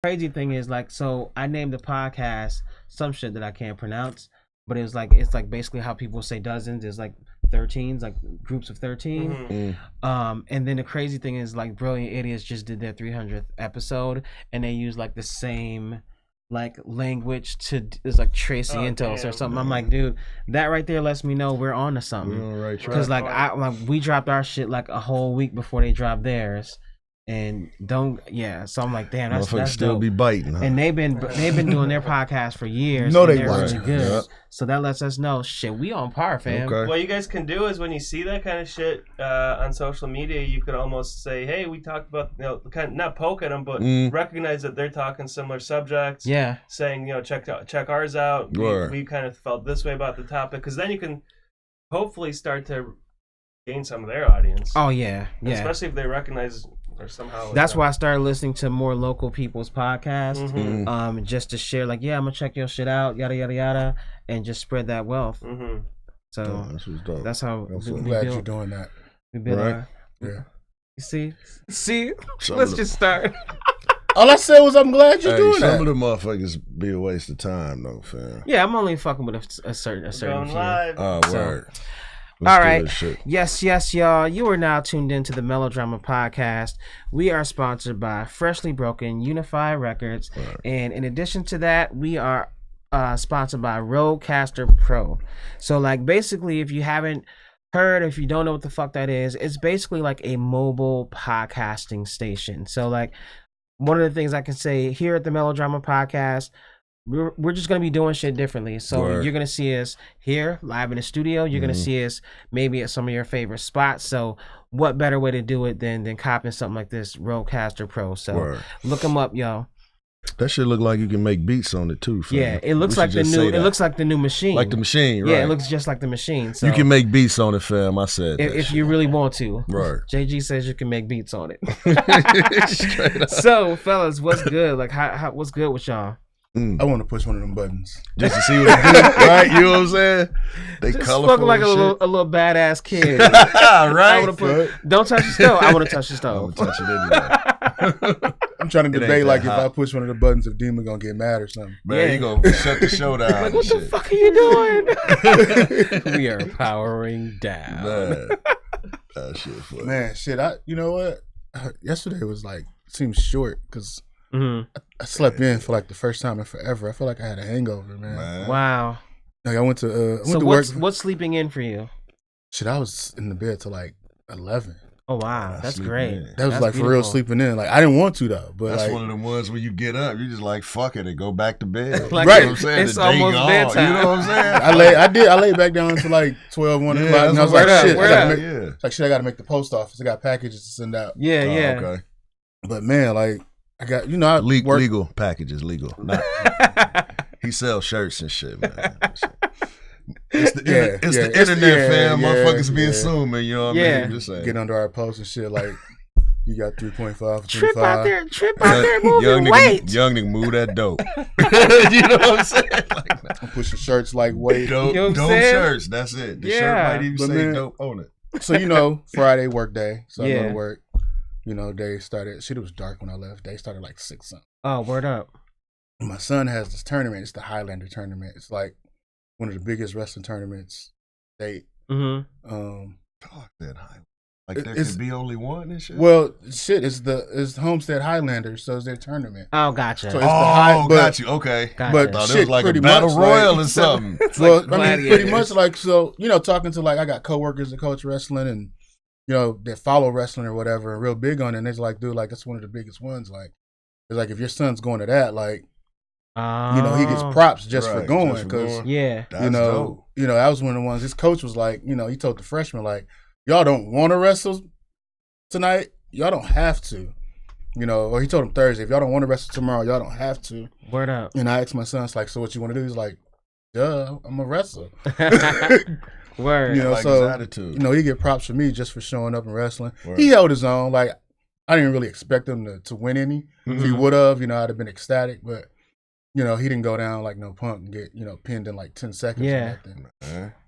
crazy thing is like, so I named the podcast some shit that I can't pronounce, but it's like basically how people say dozens is like 13s, like groups of 13. And then the crazy thing is like Brilliant Idiots just did their 300th episode, and they use like the same like language to it's like Tracy Intos or something. I'm like, dude, that right there lets me know we're on to something. Right, because like we dropped our shit like a whole week before they dropped theirs. And so I'm like, damn, that's still dope. be biting, huh? And they've been doing their podcast for years. No, they're really good. Yep. So that lets us know, shit, we on par, fam. Okay. What you guys can do is when you see that kind of shit on social media, you could almost say, hey, we talked about, kind of not poke at them, but recognize that they're talking similar subjects. Yeah. Saying, check ours out. We kind of felt this way about the topic, because then you can hopefully start to gain some of their audience. Oh yeah, yeah. Especially if they recognize. Or somehow that's why I started listening to more local people's podcasts, just to share, like, yeah, I'm gonna check your shit out, yada yada yada, and just spread that wealth. So that's how I'm glad you're doing that. We build right? Yeah. You see, let's just start. All I said was I'm glad you're doing that. Some of the motherfuckers be a waste of time, though, fam. Yeah, I'm only fucking with a certain few. Live. Oh, word. All right. Yes, y'all. You are now tuned into the Melodrama Podcast. We are sponsored by Freshly Broken Unify Records. Right. And in addition to that, we are sponsored by Rodecaster Pro. So, like, basically, if you haven't heard, if you don't know what the fuck that is, it's basically like a mobile podcasting station. So, like, one of the things I can say here at the Melodrama Podcast, we're just going to be doing shit differently. So you're going to see us here live in the studio. You're going to see us maybe at some of your favorite spots. So what better way to do it than copping something like this, Rodecaster Pro. So look them up, y'all. That shit look like you can make beats on it too. Fam. Yeah, it looks like the new. It looks like the new machine. Like the machine, right? Yeah, it looks just like the machine. So you can make beats on it, fam. I said if you really want to. Right. JG says you can make beats on it. So, fellas, what's good? Like, how what's good with y'all? I want to push one of them buttons just to see what it do, right? You know what I'm saying? They just colorful like a little badass kid. Right? Don't touch the stove. I want to touch the stove. I want to touch it anyway. I'm trying to debate like if I push one of the buttons, if Demon gonna get mad or something. Man, you gonna shut the show down. Like, what the fuck are you doing? We are powering down. Man, that shit funny. Man, shit. You know what? Yesterday was like seems short because. I slept in for like the first time in forever. I feel like I had a hangover, man. Wow. Like I went to work. So what's sleeping in for you? Shit, I was in the bed till like 11. Oh wow, that's great. That was like beautiful. For real sleeping in. Like I didn't want to though, but that's like, one of them ones where you get up, you just like fuck it and go back to bed. Like, right, you know what I'm saying? It's almost bedtime. You know what I'm saying? I laid back down until like 12, 1 o'clock, and I was like, shit, I gotta make the post office. I got packages to send out. Yeah, okay. But man, like. I got, I legal packages, legal. Not, he sells shirts and shit, man. It's the internet, fam. Motherfuckers be assuming, you know what I mean? Just saying. Get under our posts and shit like, you got 3.5, Trip out there, moving weight. Young nigga, move that dope. You know what I'm saying? Like, I'm pushing shirts like weight. Dope shirts, that's it. The shirt might even say dope on it. So, Friday work day, so I go to work. They started, shit, it was dark when I left. They started like 6 something. Oh, word up. My son has this tournament. It's the Highlander tournament. It's like one of the biggest wrestling tournaments. Like there could be only one and shit. Well, shit, it's the Homestead Highlanders, so it's their tournament. Oh, gotcha. So got you. Okay. Gotcha. But thought shit, it was like a battle royal or something. Well, I mean, pretty much like so. Talking to like I got coworkers that coach wrestling and. That follow wrestling or whatever, and real big on it. And it's like, dude, like, that's one of the biggest ones. Like, it's like, if your son's going to that, like, he gets props just for going. Because, dope. That was one of the ones, his coach was like, he told the freshmen, like, y'all don't want to wrestle tonight, y'all don't have to. Or he told him Thursday, if y'all don't want to wrestle tomorrow, y'all don't have to. Word up. And I asked my son, it's like, so what you want to do? He's like, duh, I'm a wrestler. Word. Like so his attitude. He get props for me just for showing up and wrestling. Word. He held his own. Like I didn't really expect him to win any. If he would have, I'd have been ecstatic. But he didn't go down like no Punk and get pinned in like 10 seconds. Yeah.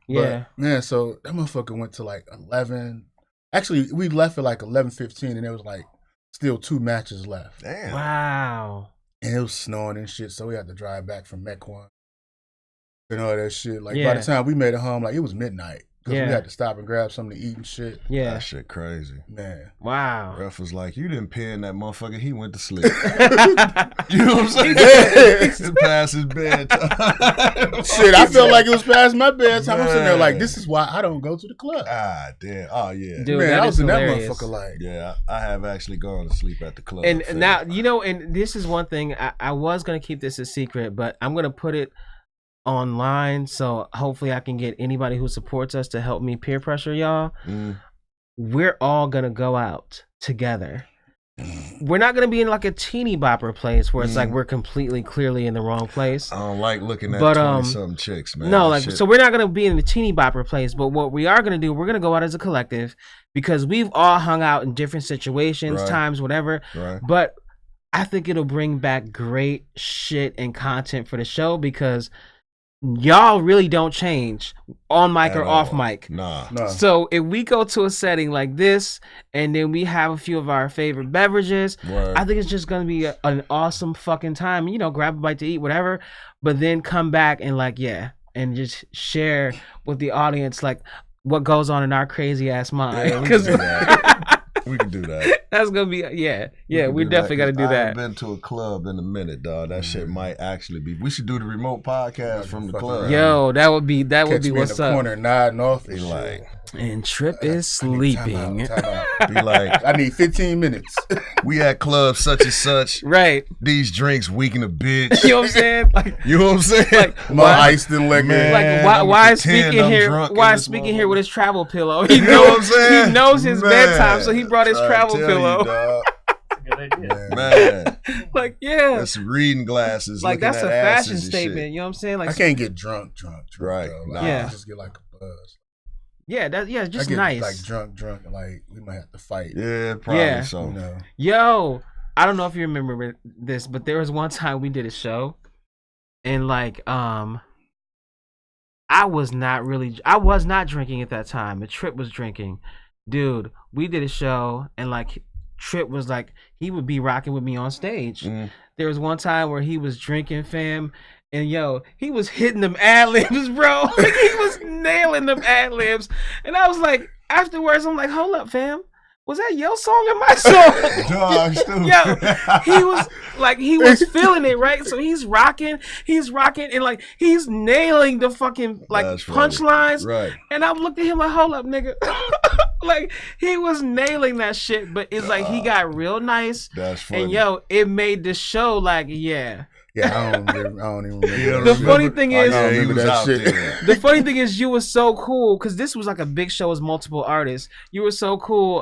But, man, so that motherfucker went to like 11. Actually, we left at like 11:15, and there was like still 2 matches left. Damn. Wow. And it was snowing and shit, so we had to drive back from Mequon and all that shit. Like by the time we made it home, like it was midnight. Because we had to stop and grab something to eat and shit. Yeah. That shit crazy. Man. Wow. Ref was like, you didn't pin that motherfucker. He went to sleep. You know what I'm saying? It's past his bedtime. Shit, I felt like it was past my bedtime. I'm sitting there like, this is why I don't go to the club. Ah, damn. Oh, yeah. Dude, man, I was in hilarious. that motherfucker like. Yeah, I have actually gone to sleep at the club. And now, and this is one thing, I was going to keep this a secret, but I'm going to put it online, so hopefully I can get anybody who supports us to help me peer pressure y'all. We're all gonna go out together. We're not gonna be in like a teeny bopper place where it's like we're completely clearly in the wrong place. I don't like looking at 20-something chicks, man. No, like so we're not gonna be in the teeny bopper place, but what we are gonna do, we're gonna go out as a collective because we've all hung out in different situations, times, whatever. Right. But I think it'll bring back great shit and content for the show because y'all really don't change on mic or off mic. Nah. So if we go to a setting like this and then we have a few of our favorite beverages, I think it's just going to be an awesome fucking time. You know, grab a bite to eat, whatever, but then come back and and just share with the audience like what goes on in our crazy ass mind. Because we can do that. That's gonna be we definitely gotta do that. I haven't been to a club in a minute, dog. That shit might actually be. We should do the remote podcast from the club. Yo, that would be Catch me what's in the up. Corner nodding off. Be like, and Trip is sleeping. Time out. Be like, I need 15 minutes. We at club such and such. Right. These drinks weaken a bitch. You know what I'm saying? Like, you know what I'm saying? Like, more ice than liquor. Like why is speaking here? Why is speaking here with his travel pillow? He knows he knows his bedtime, so he brought his travel pillow. Good idea. Man. Like, yeah. That's reading glasses. Like, that's a fashion statement. You know what I'm saying? Like, I can't get drunk. Right. Like, yeah. I just get like a buzz. Yeah, it's just I get, nice. Like drunk, like we might have to fight. Yeah, probably so. You know. Yo, I don't know if you remember this, but there was one time we did a show, and like, I was not drinking at that time. The Trip was drinking. Dude, we did a show, and like, Trip was like, he would be rocking with me on stage. There was one time where he was drinking, fam, and yo, he was hitting them ad-libs, bro. Like, he was nailing them ad-libs. And I was like, afterwards, I'm like, hold up, fam. Was that your song or my song? Yo, he was feeling it, right? So he's rocking, and like he's nailing the fucking like punchlines. Right. And I looked at him like, hold up, nigga. Like, he was nailing that shit, but it's like he got real nice. That's funny. And yo, it made the show like, yeah. Yeah, I don't even remember. The funny thing is, I don't remember that shit. The funny thing is, you were so cool because this was like a big show with multiple artists. You were so cool.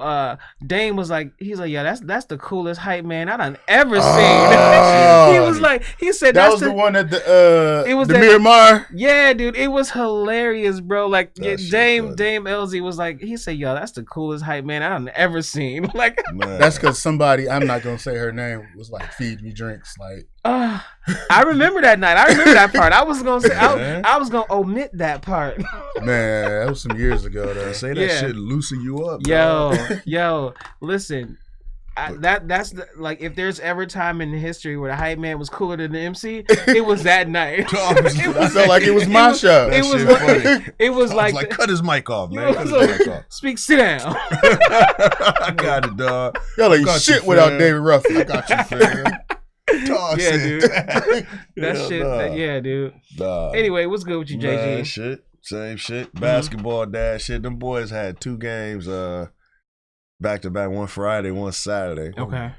Dame was like, he's like, yeah, that's the coolest hype man I done ever seen. He was like, he said that was the one at it was the Miramar. Yeah, dude, it was hilarious, bro. Like, Dame LZ was like, he said, yo, that's the coolest hype man I done ever seen. Like, that's because somebody, I'm not gonna say her name, was like, feed me drinks, like. I remember that night. I remember that part. I was gonna say I was gonna omit that part. Man, that was some years ago though. Say that shit loosen you up. Yo, listen. That's like, if there's ever time in history where the hype man was cooler than the MC, it was that night. I felt like it was my show. It was like cut his mic off, man. Cut his mic off. Sit down. I got it, dog. Y'all ain't shit without David Ruffin. I got you, fam. Yeah, dude. That shit. Dude. Nah. Anyway, what's good with you, JG? Man, shit. Same shit. Basketball dad shit. Them boys had 2 games back to back, one Friday, one Saturday. Okay.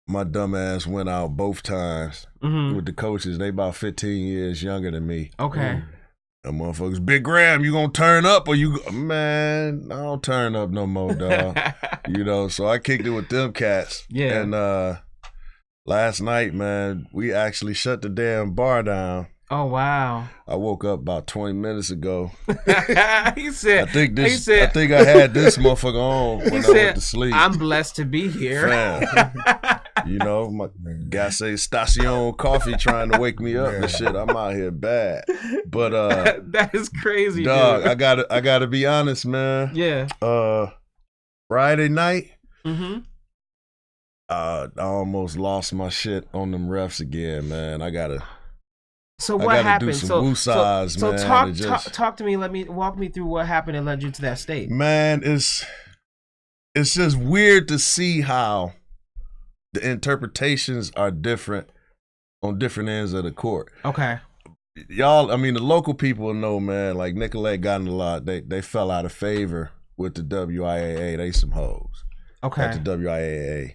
My dumb ass went out both times with the coaches. They about 15 years younger than me. Okay. Them motherfuckers, Big Graham, you gonna turn up or you man, I don't turn up no more, dog. You know, so I kicked it with them cats. Yeah. And last night, man, we actually shut the damn bar down. Oh, wow. I woke up about 20 minutes ago. He said, I think I had this motherfucker on when I went to sleep. I'm blessed to be here. You know, my guy say Station Coffee trying to wake me up and shit. I'm out here bad. But that is crazy, dog, dude. I gotta be honest, man. Yeah. Friday night, I almost lost my shit on them refs again, man. I gotta. So what happened? So talk to me. Walk me through what happened and led you to that state. Man, it's just weird to see how the interpretations are different on different ends of the court. Okay. Y'all, I mean, the local people know, man, like Nicolay got in a lot. They fell out of favor with the WIAA. They some hoes. Okay. At the WIAA.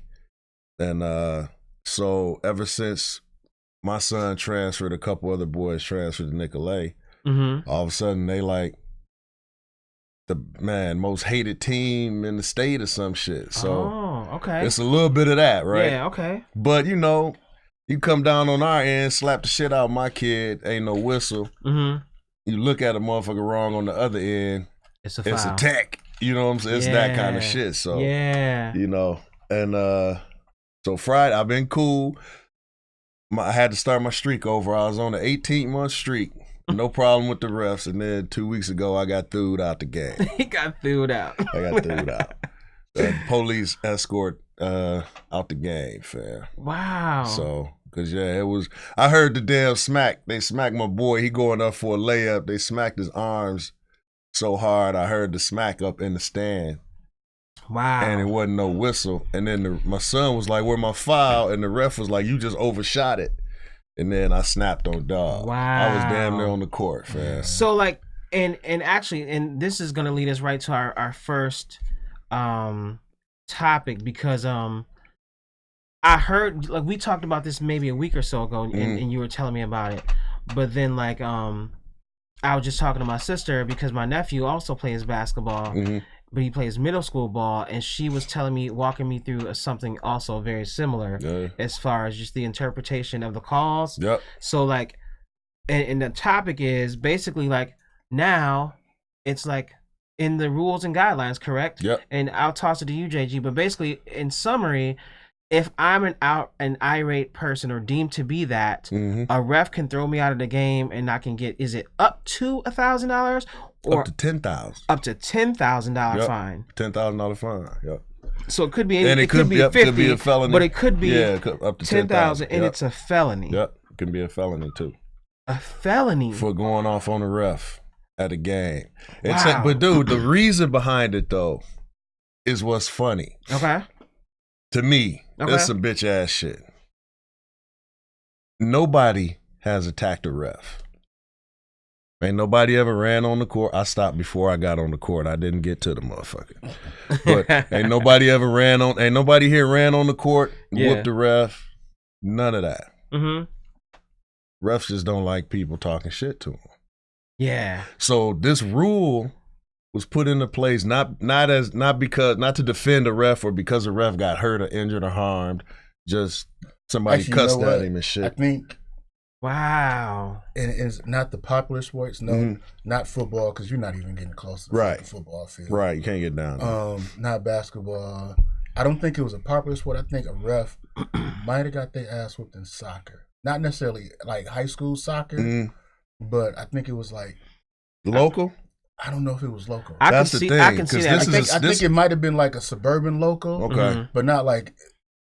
And so ever since my son transferred, a couple other boys transferred to Nicolay, all of a sudden they like the most hated team in the state or some shit. So okay. It's a little bit of that, right? Yeah, okay. But you know, you come down on our end, slap the shit out of my kid, ain't no whistle. You look at a motherfucker wrong on the other end, it's a foul. It's a tech. You know what I'm saying? It's that kind of shit. So you know, and so Friday, I've been cool. I had to start my streak over. I was on an 18-month streak. No problem with the refs. And then 2 weeks ago, I got thewed out the game. He got thewed out. I got thewed out. Police escort out the game, fam. Wow. So, because, yeah, it was, I heard the damn smack. They smacked my boy. He going up for a layup. They smacked his arms so hard. I heard the smack up in the stand. Wow. And it wasn't no whistle. And then my son was like, where my foul? And the ref was like, you just overshot it. And then I snapped on dog. Wow. I was damn near on the court, fam. So like, and actually, and this is going to lead us right to our first topic, because I heard, like, we talked about this maybe a week or so ago, and you were telling me about it. But then like, I was just talking to my sister because my nephew also plays basketball. But he plays middle school ball, and she was walking me through something also very similar as far as just the interpretation of the calls. Yep. So like, and the topic is basically like, now it's like in the rules and guidelines, correct? Yep. And I'll toss it to you, JG, but basically in summary, if I'm an irate person or deemed to be that, a ref can throw me out of the game and I can get, is it up to $1,000 or up to $10,000? Up to $10,000 fine. $10,000 fine. Yep. So it could be, and it could be 50, could be a felony, but it could be up to 10,000, and it's a felony. Yep, it can be a felony too. A felony for going off on a ref at a game. Wow. But dude, the reason behind it though is what's funny. Okay. To me, it's some bitch ass shit. Nobody has attacked a ref. Ain't nobody ever ran on the court. I stopped before I got on the court. I didn't get to the motherfucker. But ain't nobody here ran on the court, whooped the ref. None of that. Refs just don't like people talking shit to them. Yeah. So this rule was put into place not to defend a ref or because a ref got hurt or injured or harmed. Just somebody cussed at him and shit. I think. Wow. And it's not the popular sports, not football, because you're not even getting close to the football field. Right, you can't get down there. Not basketball. I don't think it was a popular sport. I think a ref might have got their ass whooped in soccer. Not necessarily like high school soccer, but I think it was like local. I don't know if it was local. I can see that. I think it might have been like a suburban local. Okay, but not like.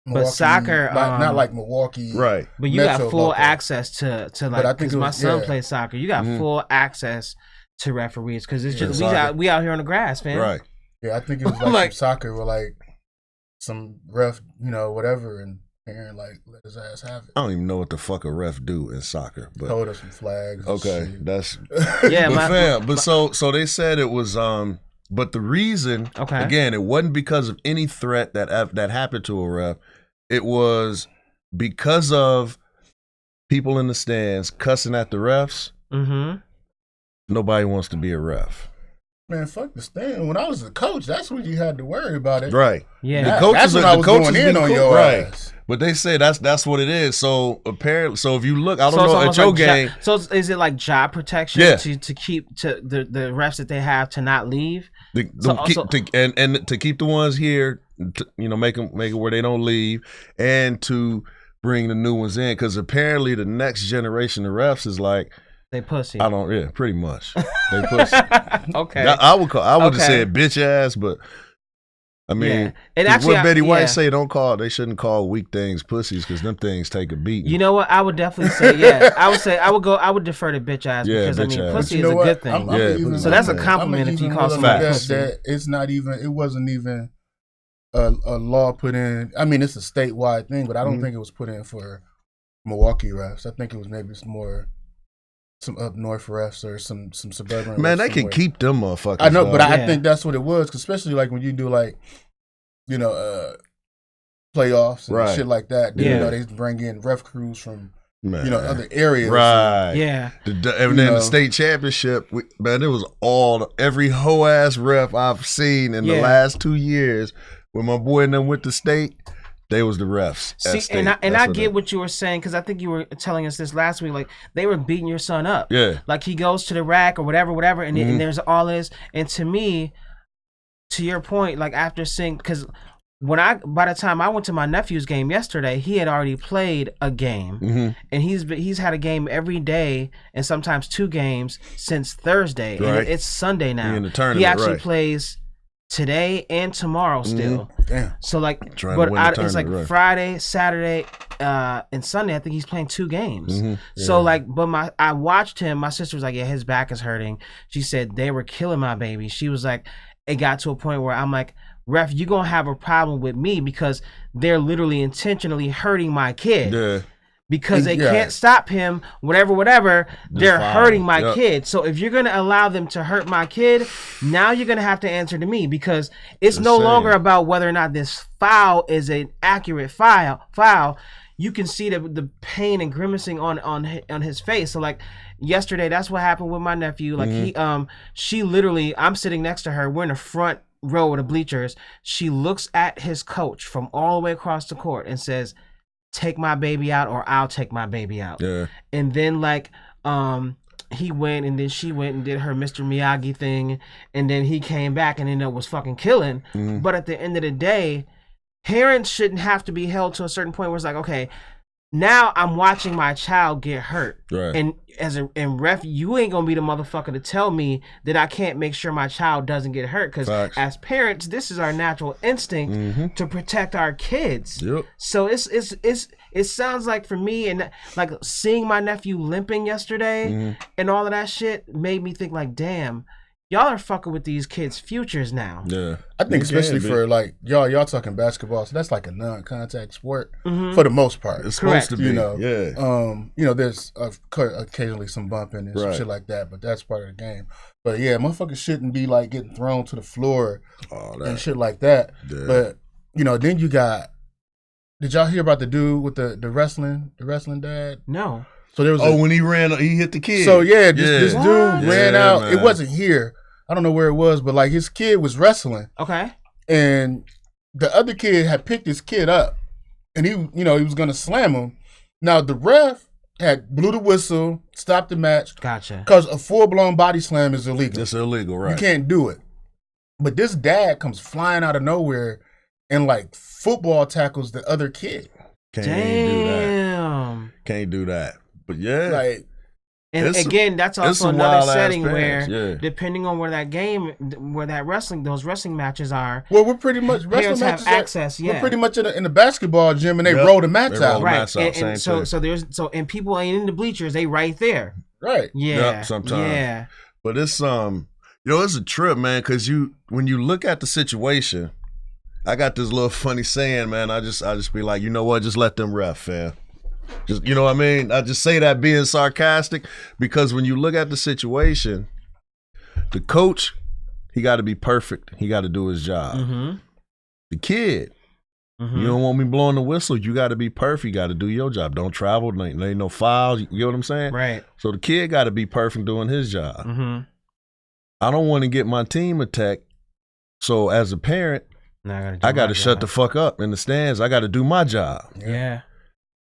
Milwaukee, but soccer, not like Milwaukee, right? But you got full local access to like, because my son plays soccer. You got full access to referees because it's just we out here on the grass, man. Right? Yeah, I think it was like some soccer where like some ref, whatever, and like let his ass have it. I don't even know what the fuck a ref do in soccer, but hold us some flags. Okay, that's yeah. So they said it was But the reason, again, it wasn't because of any threat that happened to a ref. It was because of people in the stands cussing at the refs. Nobody wants to be a ref. Man, fuck the stand. When I was a coach, that's when you had to worry about it. Right. Yeah. The coaches, that's when I was going in on your ass. But they say that's what it is. So apparently, if you look, I don't know at your game. So is it like job protection to keep the refs that they have to not leave? To keep the ones here, make it where they don't leave, and to bring the new ones in, because apparently the next generation of refs is like they pussy. Pretty much they pussy. Okay. I would have said bitch ass, but I mean, and actually, what Betty White say? They shouldn't call weak things pussies because them things take a beating. You know what? I would definitely say, yeah. I would defer to bitch ass because I mean, pussy is a good thing. So that's a compliment if you call somebody pussy. It's not even. It wasn't even a law put in. I mean, it's a statewide thing, but I don't think it was put in for Milwaukee refs. I think it was maybe some up north refs or some suburban. Man, they can keep them motherfuckers. I know, but I think that's what it was, especially like when you do like, playoffs and shit like that. Then, they bring in ref crews from other areas. Right. Yeah. And then the state championship, man, it was every hoe ass ref I've seen in the last 2 years. When my boy and them went to state, they was the refs. See, and I get what you were saying, because I think you were telling us this last week. Like, they were beating your son up. Yeah. Like, he goes to the rack or whatever, and there's all this. And to me, to your point, like, after seeing, because by the time I went to my nephew's game yesterday, he had already played a game, and he's had a game every day, and sometimes 2 games since Thursday. Right. And it's Sunday now. In the tournament, he actually plays today and tomorrow still. Damn. So like, it's like Friday, Saturday, and Sunday. I think he's playing 2 games. So like, but I watched him. My sister was like, yeah, his back is hurting. She said they were killing my baby. She was like, it got to a point where I'm like, ref, you're gonna have a problem with me because they're literally intentionally hurting my kid. Yeah. Because they can't stop him, whatever, they're hurting my kid. So if you're going to allow them to hurt my kid, now you're going to have to answer to me, because it's no longer about whether or not this foul is an accurate foul. You can see the pain and grimacing on his face. So like yesterday, that's what happened with my nephew. Like she literally, I'm sitting next to her. We're in the front row of the bleachers. She looks at his coach from all the way across the court and says, take my baby out or I'll take my baby out. Yeah. And then like he went and then she went and did her Mr. Miyagi thing, and then he came back and then it was fucking killing. But at the end of the day, parents shouldn't have to be held to a certain point where it's like, okay, now I'm watching my child get hurt. Right. And and ref, you ain't gonna be the motherfucker to tell me that I can't make sure my child doesn't get hurt. Because as parents, this is our natural instinct to protect our kids. Yep. So it sounds like for me, and like seeing my nephew limping yesterday and all of that shit made me think like, damn, y'all are fucking with these kids' futures now. Yeah. I think especially for like y'all talking basketball, so that's like a non-contact sport for the most part. It's supposed to be, there's occasionally some bumping and some shit like that, but that's part of the game. But yeah, motherfuckers shouldn't be like getting thrown to the floor and shit like that. Yeah. But then you got. Did y'all hear about the dude with the wrestling dad? No. So there was when he hit the kid. So this dude ran out. Man. It wasn't here. I don't know where it was, but like his kid was wrestling. Okay. And the other kid had picked his kid up, and he was gonna slam him. Now the ref had blew the whistle, stopped the match. Gotcha. Because a full-blown body slam is illegal. It's illegal, right? You can't do it. But this dad comes flying out of nowhere and like football tackles the other kid. Damn. Can't do that. But yeah. Like, and again, that's also another setting where, depending on where those wrestling matches are. Well, we're pretty much parents have access. We're pretty much in the basketball gym, and they roll the mats out. Right, and so people ain't in the bleachers; they right there. Right. Yeah. Yep, sometimes. Yeah. But it's it's a trip, man, because when you look at the situation, I got this little funny saying, man. I just be like, you know what? Just let them ref, fam. Just, you know what I mean? I just say that being sarcastic, because when you look at the situation, the coach, he got to be perfect. He got to do his job. The kid, you don't want me blowing the whistle. You got to be perfect. You got to do your job. Don't travel. There ain't no fouls. You know what I'm saying? Right. So the kid got to be perfect doing his job. I don't want to get my team attacked. So as a parent, I got to shut the fuck up in the stands. I got to do my job. Yeah.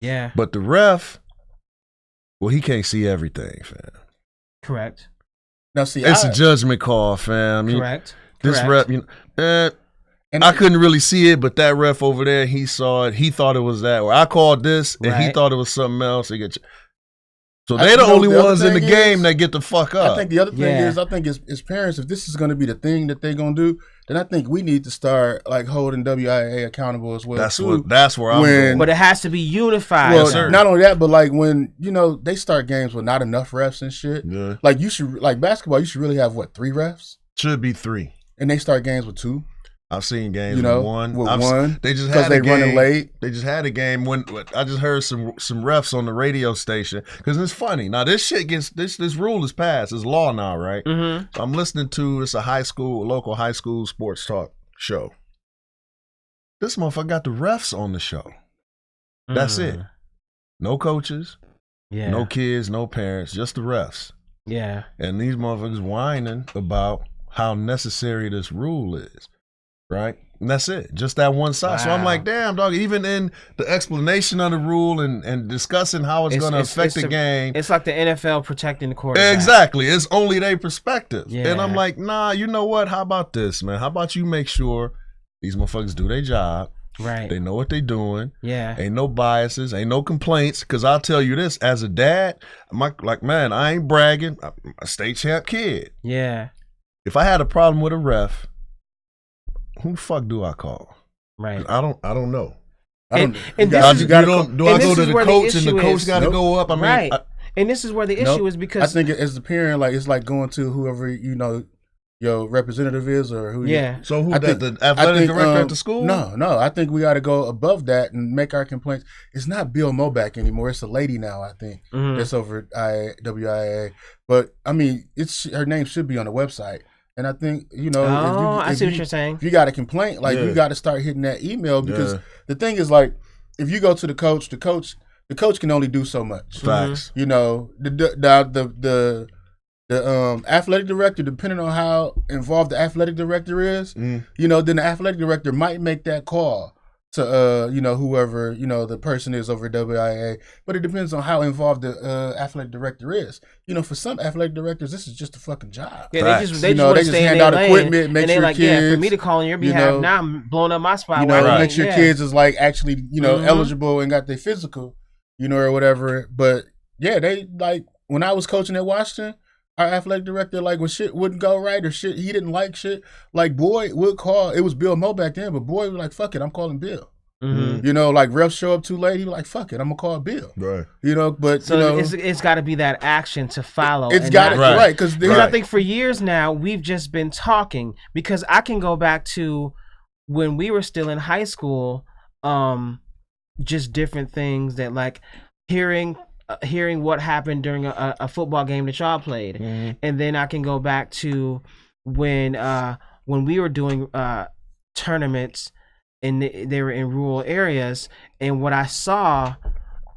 Yeah. But the ref, well, he can't see everything, fam. Correct. Now, see, it's a judgment call, fam. Correct. This ref, I couldn't really see it, but that ref over there, he saw it. He thought it was that. Or I called this, and he thought it was something else. So they're the only ones in the game that get the fuck up. I think the other thing is, I think as parents, if this is going to be the thing that they're going to do, then I think we need to start like holding WIA accountable as well. That's where I'm going. But it has to be unified. Well, not only that, but like when they start games with not enough refs and shit. Yeah. Like basketball, you should really have 3 refs? Should be 3. And they start games with 2. I've seen games with one. They just had a game. Running late. They just had a game when I just heard some refs on the radio station because it's funny. Now this shit this rule is passed. It's law now, right? Mm-hmm. So I'm listening to it's a local high school sports talk show. This motherfucker got the refs on the show. That's it. No coaches. Yeah. No kids. No parents. Just the refs. Yeah. And these motherfuckers whining about how necessary this rule is. Right? And that's it. Just that one side. Wow. So I'm like, damn, dog, even in the explanation of the rule and discussing how it's going to affect the game. It's like the NFL protecting the quarterback. Exactly. It's only their perspective. Yeah. And I'm like, nah, you know what? How about this, man? How about you make sure these motherfuckers do their job. Right. They know what they're doing. Yeah. Ain't no biases. Ain't no complaints. Because I'll tell you this, as a dad, man, I ain't bragging. I'm a state champ kid. Yeah. If I had a problem with a ref, who the fuck do I call? Right. I don't know. Do I go to the coach and the coach got to go up? I mean, right. And this is where the issue is because I think as a parent, like it's like going to whoever your representative is or who. Yeah. So who the athletic director at the school? No. I think we got to go above that and make our complaints. It's not Bill Moback anymore. It's a lady now. I think that's over at WIA. But I mean, her name should be on the website. And I think, I see what you're saying. If you got a complaint, you got to start hitting that email because the thing is, like, if you go to the coach can only do so much. Facts. The athletic director, depending on how involved the athletic director is, then the athletic director might make that call to whoever the person is over at WIA, but it depends on how involved the athletic director is. For some athletic directors, this is just a fucking job. Yeah, they just hand out equipment, make sure kids. For me to call on your behalf, now I'm blowing up my spot. Make sure kids is like actually eligible and got their physical, or whatever. But yeah, they like when I was coaching at Washington. Our athletic director, like when shit wouldn't go right or shit, he didn't like shit. Like Boy would call. It was Bill Mo back then, but Boy was like, "Fuck it, I'm calling Bill." Mm-hmm. Like refs show up too late, he was like, "Fuck it, I'm gonna call Bill." Right. But so it's got to be that action to follow. It's got to right because I think for years now we've just been talking because I can go back to when we were still in high school, just different things that like hearing what happened during a football game that y'all played, and then I can go back to when we were doing tournaments and they were in rural areas, and what I saw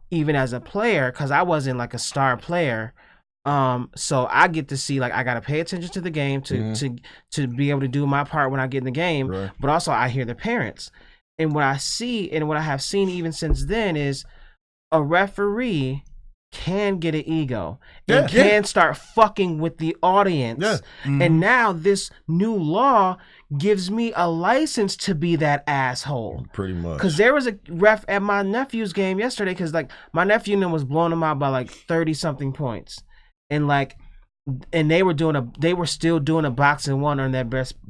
even as a player, because I wasn't like a star player, so I get to see like I got to pay attention to the game to be able to do my part when I get in the game, right. But also I hear the parents, and what I see and what I have seen even since then is a referee can get an ego and can start fucking with the audience. Yeah. Mm-hmm. And now this new law gives me a license to be that asshole. Pretty much. Because there was a ref at my nephew's game yesterday because like my nephew was blowing him out by like 30 something points. And like they were still doing a boxing one on their best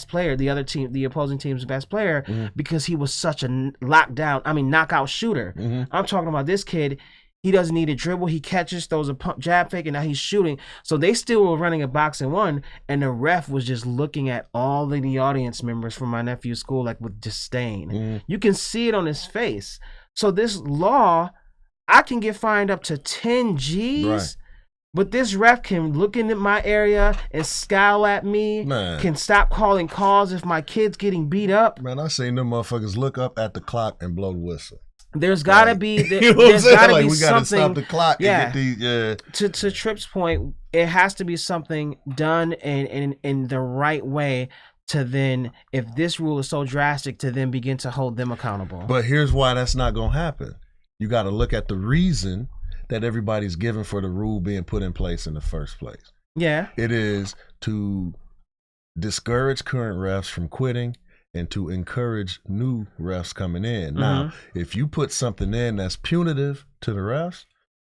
player, the opposing team's best player, because he was such a knockout shooter. Mm-hmm. I'm talking about this kid. He doesn't need a dribble. He catches, throws a pump, jab fake, and now he's shooting. So they still were running a boxing one, and the ref was just looking at all of the audience members from my nephew's school like with disdain. Mm. You can see it on his face. So this law, I can get fined up to 10 G's, right. But this ref can look into my area and scowl at me, can stop calling calls if my kid's getting beat up. Man, I seen them motherfuckers look up at the clock and blow the whistle. There's gotta be there's gotta be we gotta something. Stop the clock. Yeah. And get these, To Tripp's point, it has to be something done in the right way to then, if this rule is so drastic, to then begin to hold them accountable. But here's why that's not gonna happen. You got to look at the reason that everybody's given for the rule being put in place in the first place. Yeah, it is to discourage current refs from quitting and to encourage new refs coming in. Now, if you put something in that's punitive to the refs,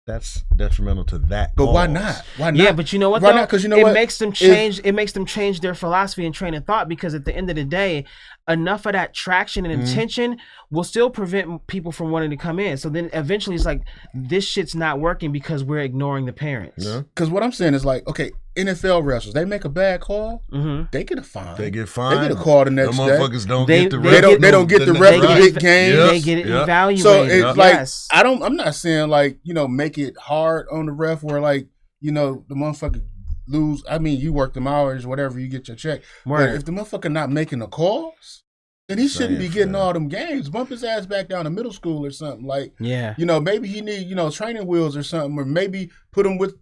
that's detrimental to that. But cause. why not? Why not? Yeah, but you know what? Why though? not? Because you know it what? makes them change. It makes them change their philosophy and train of thought. Because at the end of the day, enough of that traction and attention will still prevent people from wanting to come in. So then eventually, it's like this shit's not working because we're ignoring the parents. Because what I'm saying is like, okay, NFL wrestlers, they make a bad call, they get a fine. They get fined. They get a call the next day. Motherfuckers don't They- get the they ref. They don't get the ref the big game. They get it evaluated. So it's like yes. I'm not saying like, make it hard on the ref where like, the motherfucker lose. I mean, you work them hours, whatever, you get your check. Word. But if the motherfucker not making the calls, then he shouldn't be getting all them games. Bump his ass back down to middle school or something. Like, Yeah. Maybe he need, training wheels or something, or maybe put him with,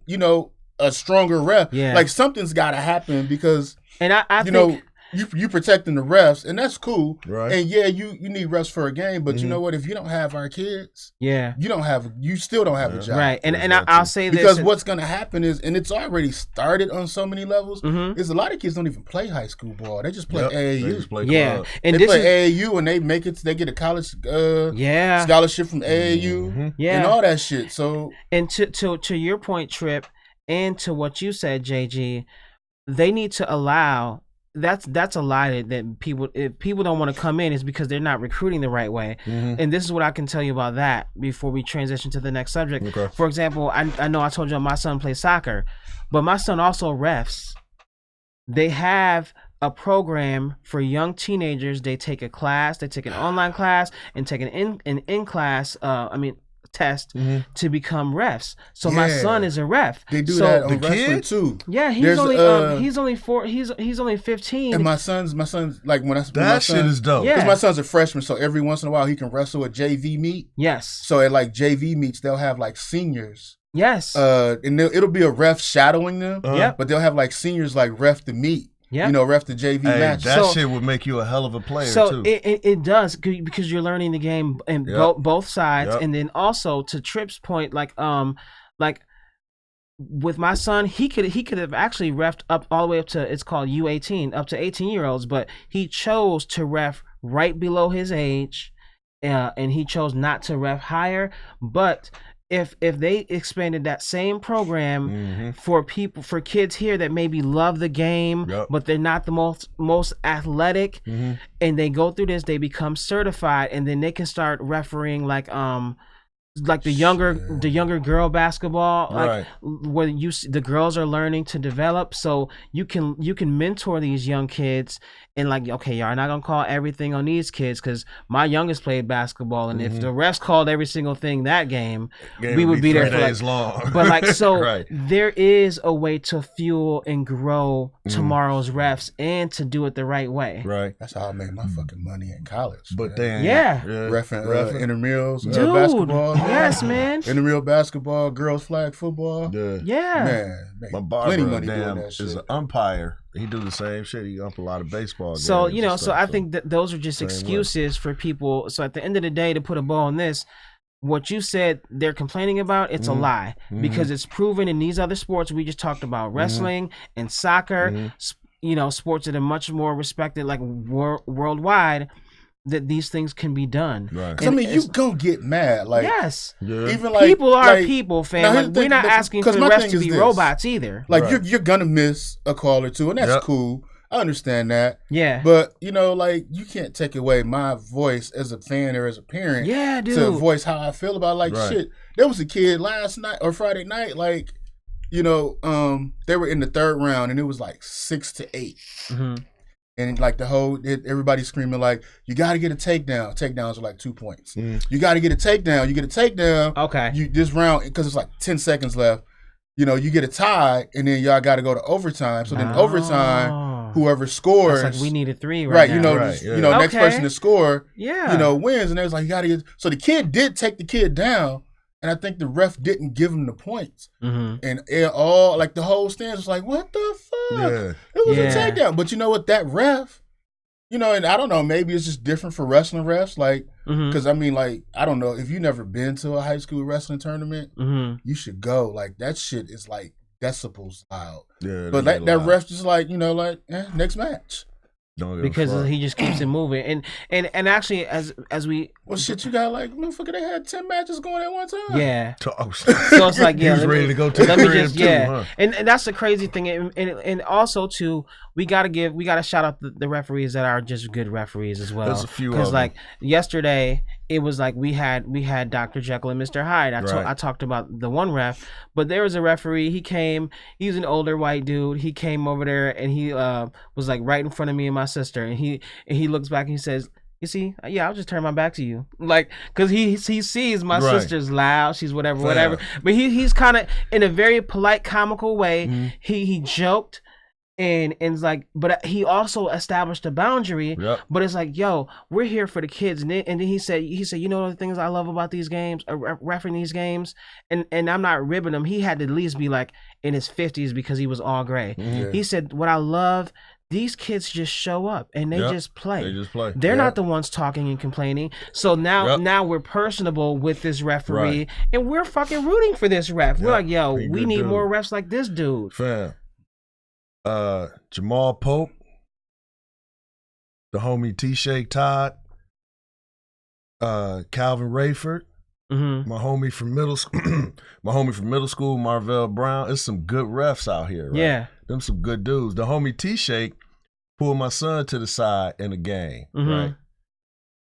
a stronger ref. Yeah. Like something's got to happen because, And I think you protecting the refs, and that's cool. Right. And yeah, you need refs for a game, but you know what? If you don't have our kids, yeah. you still don't have a job. Right. And I'll say this Because what's going to happen is, and it's already started on so many levels, is a lot of kids don't even play high school ball. They just play AAU. They just play yeah. club. And They this play is AAU and they make it. They get a college yeah. scholarship from AAU Yeah. and all that shit. So And to your point, Trip, and to what you said, JG, they need to allow. That's a lie that people, if people don't want to come in, is because they're not recruiting the right way. And this is what I can tell you about that before we transition to the next subject. Okay. For example, I know I told you my son plays soccer, but my son also refs. They have a program for young teenagers. They take a class, they take an online class and take an in-class, test to become refs. So my son is a ref. they do so, that on the wrestling kid? too. Yeah, he's There's, only 4. He's only 15. And my son's like when my That shit son, is dope. Yeah. Because my son's a freshman, so every once in a while he can wrestle a JV meet. Yes. So at like JV meets, they'll have like seniors. Yes. And it'll be a ref shadowing them. Yep. But they'll have like seniors like ref the meet. Yep. Ref the JV Hey, match. that So- shit would make you a hell of a player So too. it does, because you're learning the game in both sides, and then also to Tripp's point, like with my son, he could have actually refed up all the way up to, it's called U18, up to 18-year-olds, but he chose to ref right below his age, and he chose not to ref higher. But if they expanded that same program for kids here that maybe love the game, but they're not the most athletic, and they go through this, they become certified, and then they can start refereeing like the younger girl basketball, like where the girls are learning to develop, so you can mentor these young kids, and like, okay, y'all not gonna call everything on these kids, because my youngest played basketball, and if the refs called every single thing that game we would be there for like long. But like, so there is a way to fuel and grow tomorrow's refs, and to do it the right way. Right. That's how I made my fucking money in college. But man. then Reffing intramurals, Dude, basketball. yes, man. Intramural basketball, girls flag football. Yeah. Man, my plenty barber money doing that shit. is an umpire. He do the same shit. He ump a lot of baseball games. So and so stuff, I think that those are just excuses for people. So at the end of the day, to put a bow on this, what you said they're complaining about, it's a lie, because it's proven in these other sports we just talked about, wrestling and soccer, sports that are much more respected, like worldwide, that these things can be done. Right. Because I mean, you gonna get mad, like even like people are like, people, fam. Like, we're not asking for the refs to be robots either. Like you're gonna miss a call or two, and that's cool. I understand that. Yeah. But like, you can't take away my voice as a fan or as a parent. Yeah, dude. To voice how I feel about shit. There was a kid last night or Friday night, like, they were in the third round and it was like 6-8. And like everybody screaming like, you got to get a takedown. Takedowns are like 2 points. You got to get a takedown. You get a takedown. Okay. This round, because it's like 10 seconds left, you get a tie, and then y'all got to go to overtime. So then overtime, whoever scores, it's like we need a 3 right now. Next person to score, yeah, wins. And they was like, you got to get. So the kid did take the kid down, and I think the ref didn't give him the points. And the whole stands was like, what the fuck? Yeah. It was a takedown. But you know what? That ref, and I don't know, maybe it's just different for wrestling refs. Like, because I mean, like, I don't know, if you've never been to a high school wrestling tournament, you should go. Like, that shit is like decibels loud. Yeah, but that ref just like, next match. because he just keeps it moving. And actually, as we shit, you got like motherfucker, they had 10 matches going at one time. Yeah. So it's like he was ready to go to the crib too, huh? And that's the crazy thing. And also too, we gotta shout out the referees that are just good referees as well. There's a few because like yesterday, it was like we had Dr. Jekyll and Mr. Hyde. I talked about the one ref, but there was a referee. He was an older white dude. He came over there and he was like right in front of me and my sister, and he looks back and he says, "You see, yeah, I'll just turn my back to you," like, because he sees my sister's loud, she's whatever, but he's kind of in a very polite, comical way. He joked. And it's like, but he also established a boundary. But it's like, yo, we're here for the kids. And then he said, you know the things I love about these games, refereeing these games, and I'm not ribbing him. He had to at least be like in his 50s because he was all gray. He said, what I love, these kids just show up and they just play. They're not the ones talking and complaining. So now we're personable with this referee, and we're fucking rooting for this ref. We're like, yo, we need more refs like this dude. Fam. Jamal Pope, the homie T-Shake Todd, Calvin Rayford, my homie from middle school, Marvell Brown. It's some good refs out here, right? Yeah. Them some good dudes. The homie T-Shake pulled my son to the side in a game, right?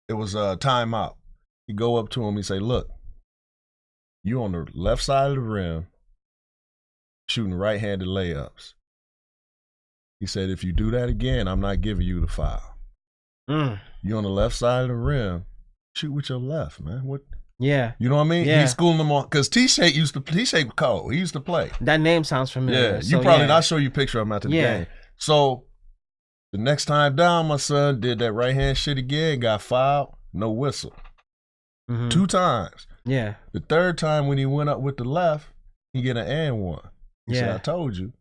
It was a timeout. He go up to him, he say, look, you on the left side of the rim shooting right-handed layups. He said, if you do that again, I'm not giving you the foul. You on the left side of the rim, shoot with your left, man. What? Yeah. You know what I mean? Yeah. He's schooling them on, because T-Shake cold. He used to play. That name sounds familiar. Yeah, you probably, I'll show you a picture of him after the game. So the next time down, my son did that right-hand shit again, got fouled, no whistle. 2 times. Yeah. The third time when he went up with the left, he get an and one. He said, I told you.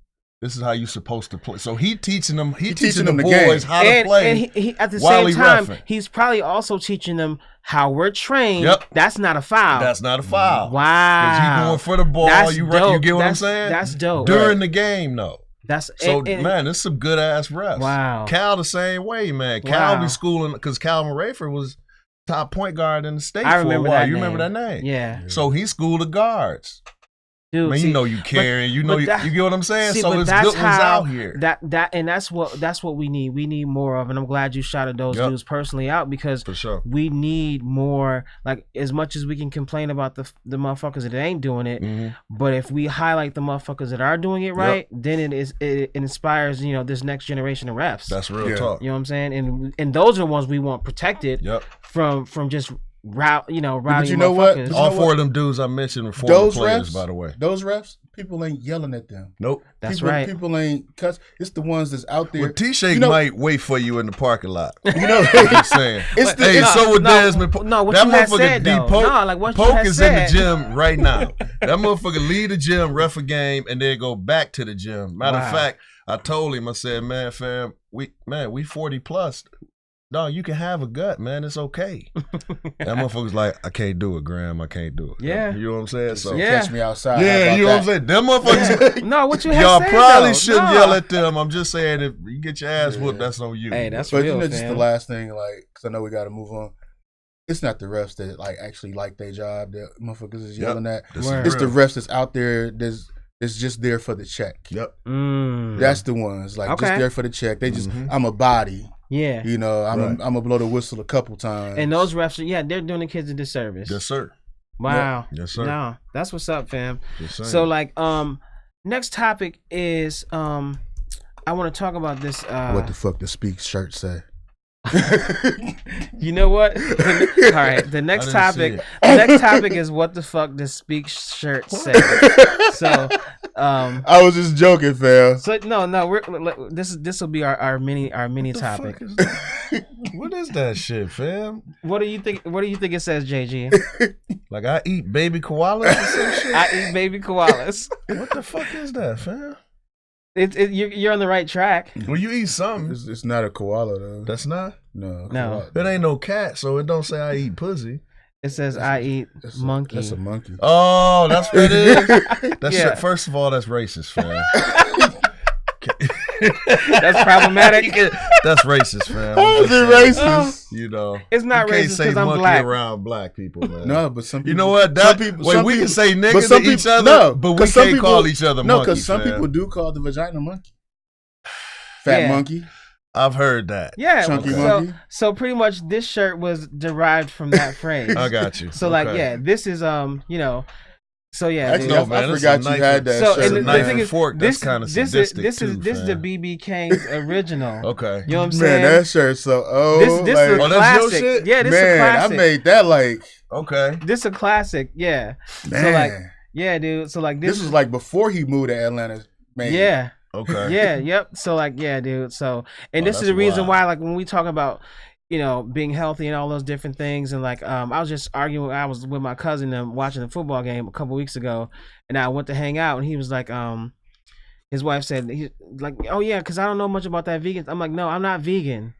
This is how you're supposed to play. So he teaching them the boys how to play. And he at the same time, he's probably also teaching them how we're trained. That's not a foul. That's not a foul. Wow. Because you going for the ball. You get what I'm saying? That's dope. During the game, though. Man, there's some good ass refs. Wow. Cal the same way, man. Cal be schooling, because Calvin Rayford was top point guard in the state for a while. You remember that name? Yeah. So he schooled the guards. Dude, man, you know you carrying, you get what I'm saying. So it's good ones out here. That's what we need. We need more of, and I'm glad you shouted those dudes personally out, because for sure we need more. Like, as much as we can complain about the motherfuckers that ain't doing it, but if we highlight the motherfuckers that are doing it right, then it inspires this next generation of refs. That's real talk. You know what I'm saying? And those are the ones we want protected from just. But you know what? All 4 of them dudes I mentioned were former players, by the way. Those refs, people ain't yelling at them. Nope. That's right. People ain't cuss. It's the ones that's out there. Well, T-Shake might wait for you in the parking lot. You know what I'm saying? So would Desmond. What that you had said, though. Poke is in the gym right now. That motherfucker leave the gym, ref a game, and then go back to the gym. Matter of fact, I told him, I said, man, fam, we 40 plus. No, you can have a gut, man. It's okay. That motherfucker's like, I can't do it, Graham. I can't do it. Yeah. You know what I'm saying? So catch me outside. Yeah, you know what I'm saying? Them motherfuckers. No, what you have y'all said, probably though. shouldn't yell at them. I'm just saying, if you get your ass whooped, that's on you. Hey, that's but real, just the last thing, like, because I know we got to move on. It's not the refs that actually like their job that motherfuckers is yelling at. It's the refs that's out there that's just there for the check. That's the ones just there for the check. They just I'm a body. Yeah, I'm gonna blow the whistle a couple times. And those refs, they're doing the kids a disservice. Yes, sir. Wow. Yes, sir. No, that's what's up, fam. So next topic is I want to talk about this. What the fuck the Speak shirt say? You know what? All right. The next topic is what the fuck does Speak shirt say? So I was just joking, fam. So this will be our mini topic. What is that shit, fam? What do you think it says, JG? Like, I eat baby koalas or some shit? I eat baby koalas. What the fuck is that, fam? You're on the right track. Well, you eat something. It's not a koala though. That's not? No. It ain't no cat, so it don't say I eat pussy. It says I eat monkey. That's a monkey. Oh, that's what it is? That's first of all, that's racist, fam. That's problematic. That's racist, fam. How is it racist? You know, It's not you can't racist say because I'm monkey black. around black people, man. No, but some people. You know what? That, we can say niggas to each other, no, but we can't call each other no, monkeys. because some fam. people do call the vagina monkey. Fat monkey. I've heard that. Yeah. Chunky so, monkey. so pretty much this shirt was derived from that phrase. I got you. So like, yeah, this is you know. So yeah, Actually, dude. I forgot you had that. So shirt. and the knife thing and is, fork, this that's kinda this sadistic is too, this is the fam. BB King's original. Okay. You know what I'm Man, saying? that shirt so This like, is a Oh, that's your classic. shit? Yeah, this is a man, classic. I made that like Okay. This is a classic. Yeah. man. So like, yeah, dude. So like this was like before he moved to Atlanta. Man, yeah. Okay. Yeah, yep. So like, yeah, dude. So, and Oh, this is that's the reason wild. why, like, when we talk about, you know, being healthy and all those different things, and like, I was just arguing. I was with my cousin and watching the football game a couple weeks ago, and I went to hang out, and he was like, his wife said, he's like, oh yeah, because I don't know much about that vegan. I'm like, no, I'm not vegan.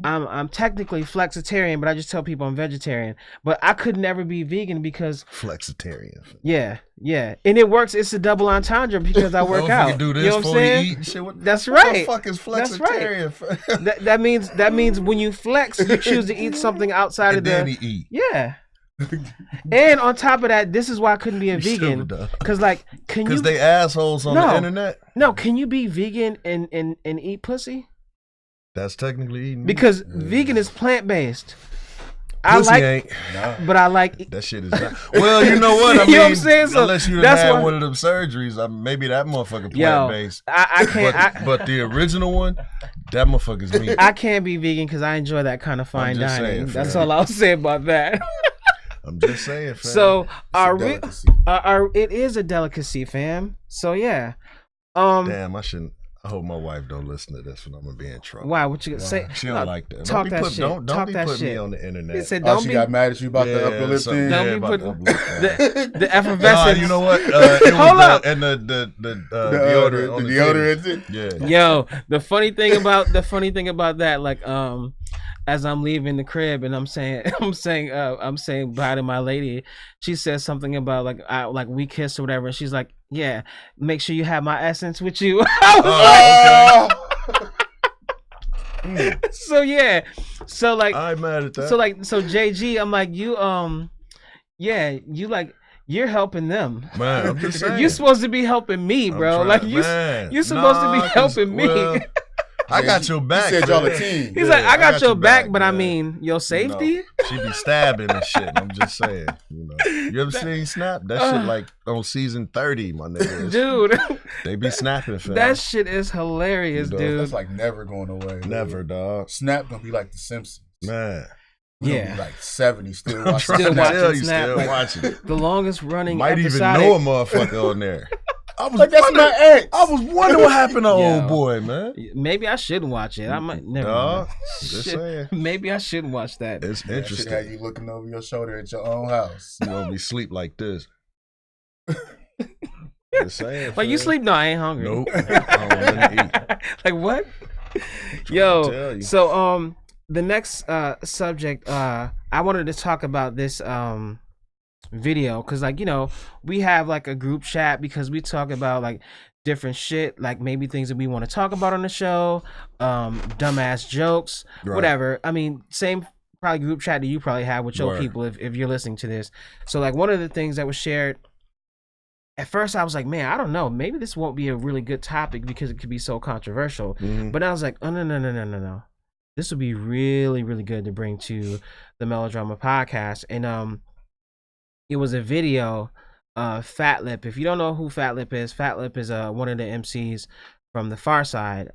I'm technically flexitarian, but I just tell people I'm vegetarian. But I could never be vegan because Flexitarian. yeah, and it works. It's a double entendre because I work out. You do this you know what I'm before you saying? eat and shit. What That's the right. fuck is That's right. flexitarian? That means when you flex, you choose to eat something outside And of then the he eat. yeah. And on top of that, this is why I couldn't be a vegan because like can you? Because they assholes on the internet. No, can you be vegan and eat pussy? That's technically eating. Because vegan is plant based. Pussy ain't. But I like That shit is not. Well, you know what I mean. You know what I'm saying? So unless you done that's had why- one of them surgeries, maybe that motherfucker plant yo. based. I can't. But the original one, that motherfucker's meat. I can't be vegan because I enjoy that kind of fine just dining. saying, That's fam. all I'll say about that. I'm just saying, fam. So delicacy. it is a delicacy, fam. So yeah. Damn, I hope my wife don't listen to this when I'm gonna be in trouble. Why? What you gonna say? She don't like that. Talk that shit. Don't Talk be that putting me shit. on the internet. He said, Oh, "Don't she be got mad at you about the upper lip thing. Don't be about putting the upper lip thing. the effervescence." No, you know what? It Hold was up. And the deodorant. on The the deodorant. titties. Yeah. Yo, the funny thing about that, like, as I'm leaving the crib and I'm saying bye to my lady, she says something about like we kissed or whatever. And she's like, yeah, make sure you have my essence with you. I was like, so yeah, so like I'm mad at that. so JG, I'm like yeah, you're helping them. Man, I'm just saying. You're supposed to be helping me, bro. Like you're supposed to be helping me. Well, I got your back. He said y'all a man. team. He's like, I got your back, but I man. mean, your safety. You know, she be stabbing and shit. I'm just saying. You know, you ever seen Snap? That shit like on season 30, my nigga. Dude, They be snapping, fam. that shit is hilarious, Dude. dude. That's like never going away. Never, dog. Snap gonna be like The Simpsons. Man, We gonna Yeah. be like 70 still I'm watching. trying to Still Snap. watching tell you, Snap, still like- watching it. The longest running Might even episodic. know a motherfucker on there. I was Like that's wondering, my ex. I was wondering what happened to Yo. old boy, man. Maybe I shouldn't watch it. I might never. Dog, mind. just Shit. saying. Maybe I shouldn't watch that. It's That shit interesting. had you looking over your shoulder at your own house. You gonna be sleep like this. Just saying. Like you fam. sleep? No, I ain't hungry. Nope. I don't want nothing to eat. Like what? tell Yo, you. so the next subject I wanted to talk about this video because like you know we have like a group chat because we talk about like different shit, like maybe things that we want to talk about on the show, dumbass jokes, Right. whatever. I mean, same probably group chat that you probably have with your Word. people if you're listening to this. So like one of the things that was shared at first, I was like, man, I don't know, maybe this won't be a really good topic because it could be so controversial. Mhm. But I was like, oh no. This would be really, really good to bring to the Melodrama podcast. And it was a video of Fatlip. If you don't know who Fatlip is one of the MCs from the Pharcyde.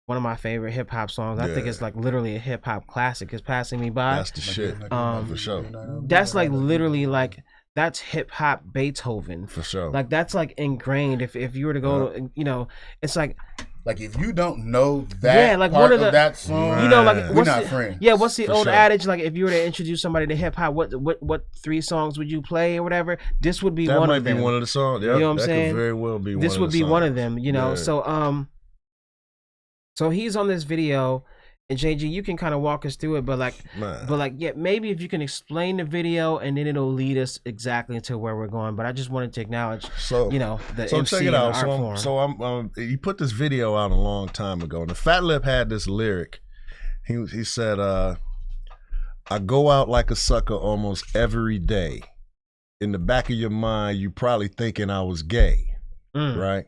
One of my favorite hip hop songs. I think Yeah. it's like literally a hip hop classic. It's Passing Me By. That's the shit. For sure. That's like literally like that's hip hop Beethoven. For sure. Like that's like ingrained. If you were to go, to, you know, it's like if you don't know that Yeah, like part one of of the- that song, you know, like We're what's not the, friends. Yeah, what's the For old sure. adage? Like if you were to introduce somebody to hip hop, what 3 songs would you play or whatever? This would be that one might of be them. one of the songs. Yep, You know what I'm that saying? could very well be This one would of the be one of songs. them, you know. Yeah. So so he's on this video JG, you can kind of walk us through it, but yeah, maybe if you can explain the video, and then it'll lead us exactly to where we're going. But I just wanted to acknowledge, the MC check it out. Form. He put this video out a long time ago, and the Fatlip had this lyric. He said, "I go out like a sucker almost every day. In the back of your mind, you probably thinking I was gay, right?"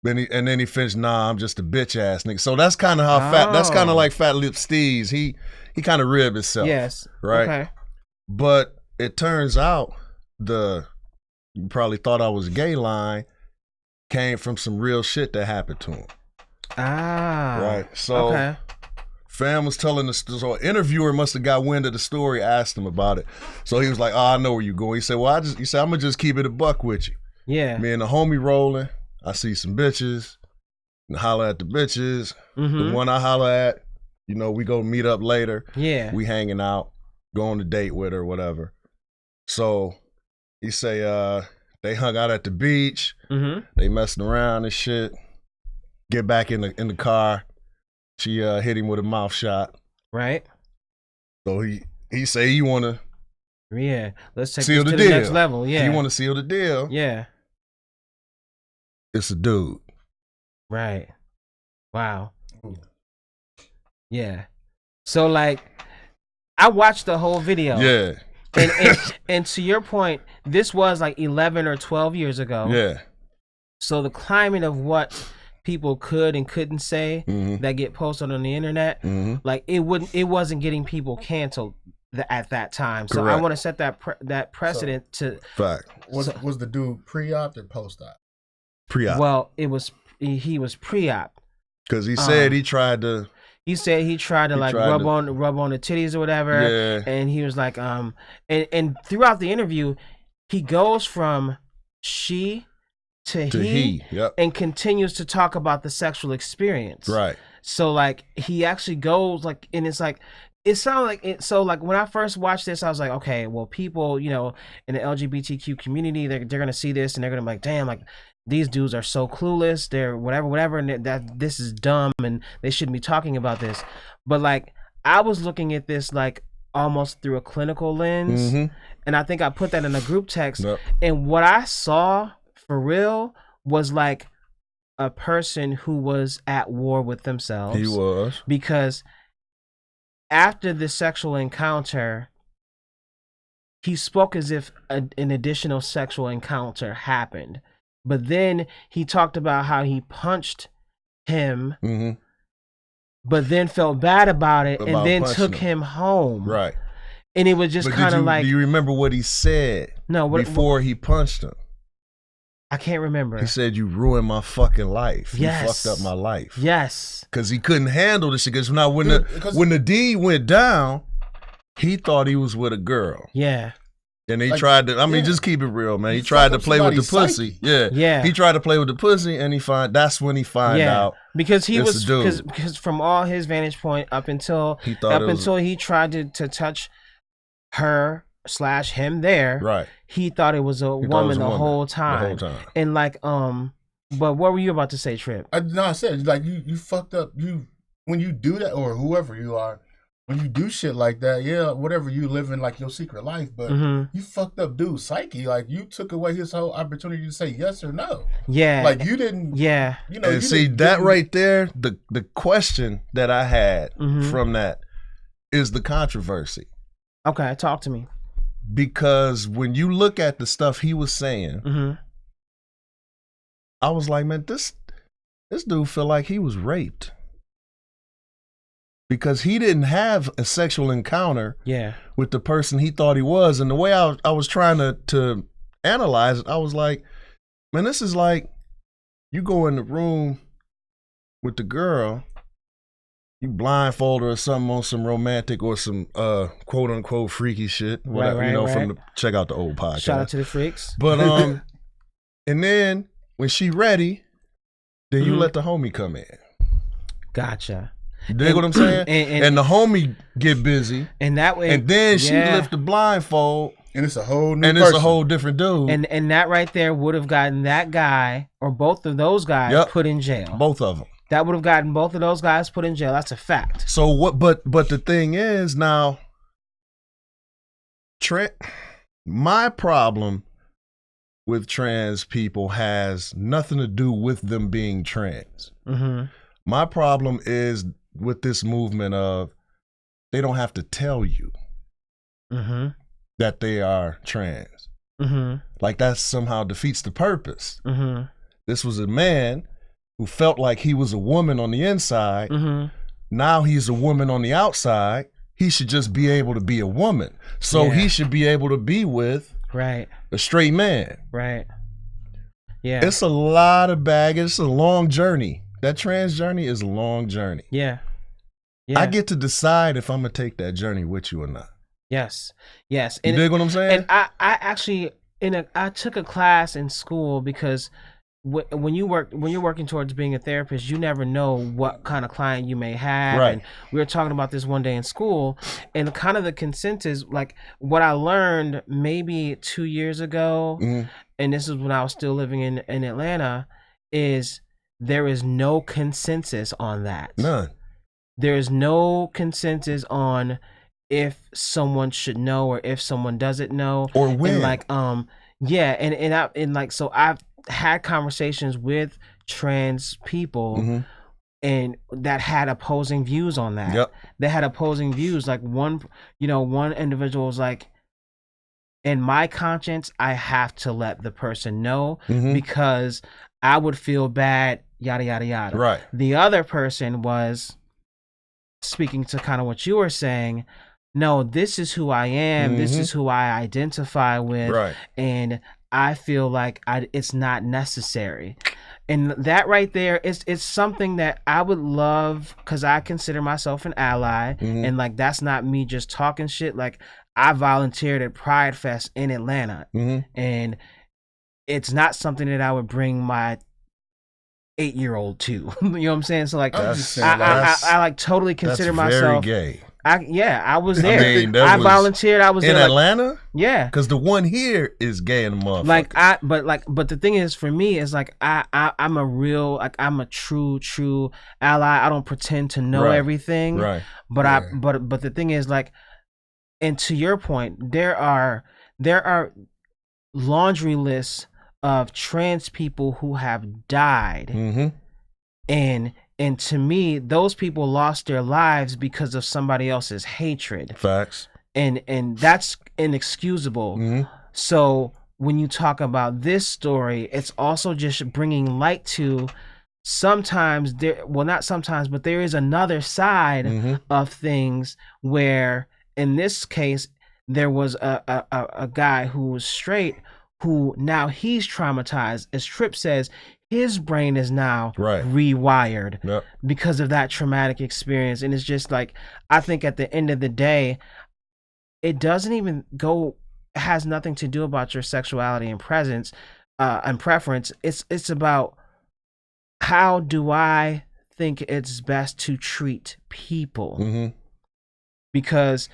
And then he finished, "Nah, I'm just a bitch ass nigga." So that's kind of how that's kind of like Fatlip Steez. He kind of ribbed himself. Yes. Right. Okay. But it turns out you probably thought I was gay line came from some real shit that happened to him. Right. So fam was telling the story. So an interviewer must have got wind of the story, asked him about it. So he was like, "Oh, I know where you going." He said, "Well, he said, I'm gonna just keep it a buck with you." Yeah. Me and the homie rolling. I see some bitches, and holler at the bitches. The one I holler at, we go meet up later. Yeah. We hanging out, go on a date with her, whatever. So he say they hung out at the beach. They messing around and shit. Get back in the car. She hit him with a mouth shot. Right. So he say he wanna let's take seal this the to deal. the next level. Yeah. He wanna seal the deal. Yeah. It's a dude. Right. Wow. Yeah. So like, I watched the whole video. Yeah. And to your point, this was like 11 or 12 years ago. Yeah. So the climate of what people could and couldn't say that get posted on the internet, like it wasn't getting people canceled at that time. So Correct. I want to set that precedent to. Fact. Was the dude pre-op or post-op? Pre-op. Well, he was pre-op. Because he said he tried to. He said he tried to rub on the titties or whatever. Yeah. And he was like, and throughout the interview, he goes from she to he. Yep. And continues to talk about the sexual experience. Right. So like he actually goes like, and it's like, it sounded like it. So like when I first watched this, I was like, okay, well, people, in the LGBTQ community, they're gonna see this and they're gonna be like, damn, like these dudes are so clueless. They're whatever, and that this is dumb and they shouldn't be talking about this. But like I was looking at this like almost through a clinical lens, and I think I put that in a group text. Yep. And what I saw for real was like a person who was at war with themselves. He was. Because after the sexual encounter, he spoke as if an additional sexual encounter happened. But then he talked about how he punched him, but then felt bad about it and then took him home. Right. And it was just kind of like... Do you remember what he said before he punched him? I can't remember. He said, "You ruined my fucking life. Yes. You fucked up my life." Yes. Because he couldn't handle this shit. Because now when the deed went down, he thought he was with a girl. Yeah. And he tried to, just keep it real, man. He tried to play with the pussy. Yeah. He tried to play with the pussy and that's when he find out. Because he was, because from all his vantage point up until he tried to touch her / him there. Right. He thought it was a woman the whole time. And like, but what were you about to say, Trip? I said like you fucked up. When you do that, or whoever you are, when you do shit like that, whatever, you live in like your secret life, but you fucked up dude's psyche. Like you took away his whole opportunity to say yes or no. Yeah. Like you didn't. Yeah. And see that right there, the question that I had from that is the controversy. Okay, talk to me. Because when you look at the stuff he was saying, I was like, man, this dude feel like he was raped. Because he didn't have a sexual encounter with the person he thought he was. And the way I was trying to analyze it, I was like, man, this is like you go in the room with the girl, you blindfold her or something on some romantic or some quote unquote freaky shit. Whatever, from the check out the old podcast. Shout out to the freaks. But and then when she ready, then you let the homie come in. Gotcha. You dig what I'm saying? And the homie get busy. And that way, and then she lift the blindfold. And it's a whole new person. It's a whole different dude. And that right there would have gotten that guy or both of those guys put in jail. Both of them. That would have gotten both of those guys put in jail. That's a fact. So what? But the thing is now, my problem with trans people has nothing to do with them being trans. Mm-hmm. My problem is with this movement of they don't have to tell you that they are trans. Mm-hmm. Like that somehow defeats the purpose. Mm-hmm. This was a man who felt like he was a woman on the inside. Mm-hmm. Now he's a woman on the outside. He should just be able to be a woman. So he should be able to be with a straight man. Right. Yeah. It's a lot of baggage. It's a long journey. That trans journey is a long journey. Yeah. I get to decide if I'm going to take that journey with you or not. Yes. Yes. You dig what I'm saying? And I actually, I took a class in school because when you're working towards being a therapist, you never know what kind of client you may have. Right. And we were talking about this one day in school, and kind of the consensus, like what I learned maybe 2 years ago, and this is when I was still living in Atlanta, is there is no consensus on that. None. There is no consensus on if someone should know or if someone doesn't know, or when. And so I've had conversations with trans people and that had opposing views on that. Yep. They had opposing views. Like one individual was like, in my conscience, I have to let the person know because I would feel bad, yada, yada, yada. Right. The other person was speaking to kind of what you were saying. No, this is who I am. This is who I identify with. Right. And I feel like it's not necessary. And that right there, it's something that I would love, because I consider myself an ally. And like, that's not me just talking shit. Like, I volunteered at Pride Fest in Atlanta. And it's not something that I would bring my 8-year-old to. You know what I'm saying? So like, I like totally consider myself very gay. I was there. I volunteered. I was in there, Atlanta. Yeah, because the one here is gay in the motherfucker. But the thing is, for me, is like I'm a real, like I'm a true ally. I don't pretend to know everything. Right. But but the thing is, like, and to your point, there are laundry lists of trans people who have died, and to me, those people lost their lives because of somebody else's hatred. Facts. And that's inexcusable. So when you talk about this story, it's also just bringing light to sometimes not sometimes, but there is another side of things where, in this case, there was a guy who was straight who now he's traumatized. As Tripp says, his brain is now rewired because of that traumatic experience. And it's just like, I think at the end of the day, it doesn't even has nothing to do about your sexuality and presence and preference. It's about, how do I think it's best to treat people? Because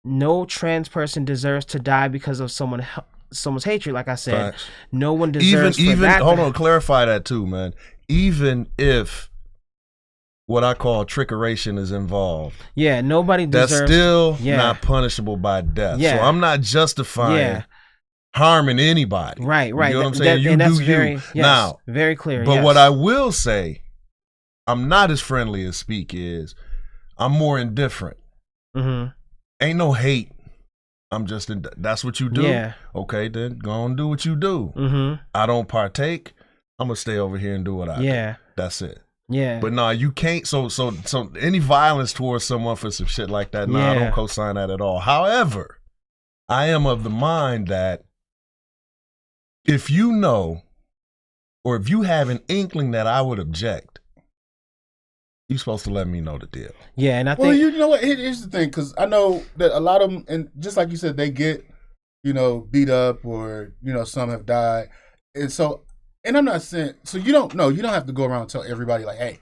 no trans person deserves to die because of someone's hatred. Like I said, Facts. No one deserves even that. Hold on, clarify that too, man. Even if what I call trickeration is involved, nobody deserves. That's still not punishable by death. So I'm not justifying harming anybody. Right. You know what I'm saying? Now, very clear. But what I will say, I'm not as friendly as Speak is. I'm more indifferent. Ain't no hate. I'm just that's what you do. Yeah. Okay, then go on and do what you do. I don't partake. I'm gonna stay over here and do what I do. That's it. Yeah. But nah, you can't. So any violence towards someone for some shit like that, I don't co-sign that at all. However, I am of the mind that if you know, or if you have an inkling that I would object, you're supposed to let me know the deal. Yeah, and I think... Well, you know what? Here's the thing, because I know that a lot of them, and just like you said, they get, beat up, or, some have died. And so, and I'm not saying, so you don't have to go around and tell everybody, like, hey,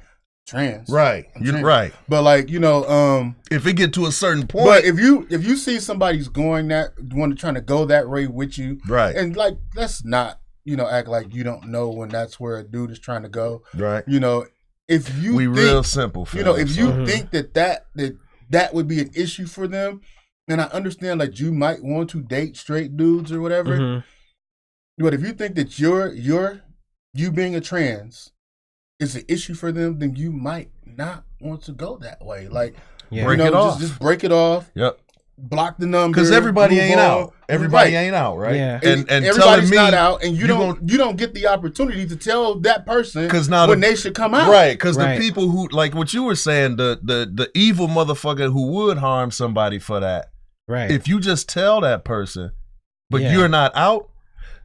trans. Right. You're right. But like, if it get to a certain point. But if you see somebody's trying to go that way with you. Right. And like, let's not, act like you don't know when that's where a dude is trying to go. Right. if you think, real simple, fam, if you think that would be an issue for them, and I understand like you might want to date straight dudes or whatever, but if you think that you being a trans is an issue for them, then you might not want to go that way. Like, break it off. Just break it off. Yep. Block the number because everybody ain't out. Everybody ain't out, right? Yeah. And everybody's not out, and you don't get the opportunity to tell that person when they should come out, right? Because the people who, like what you were saying, the evil motherfucker who would harm somebody for that, right? If you just tell that person, but you're not out,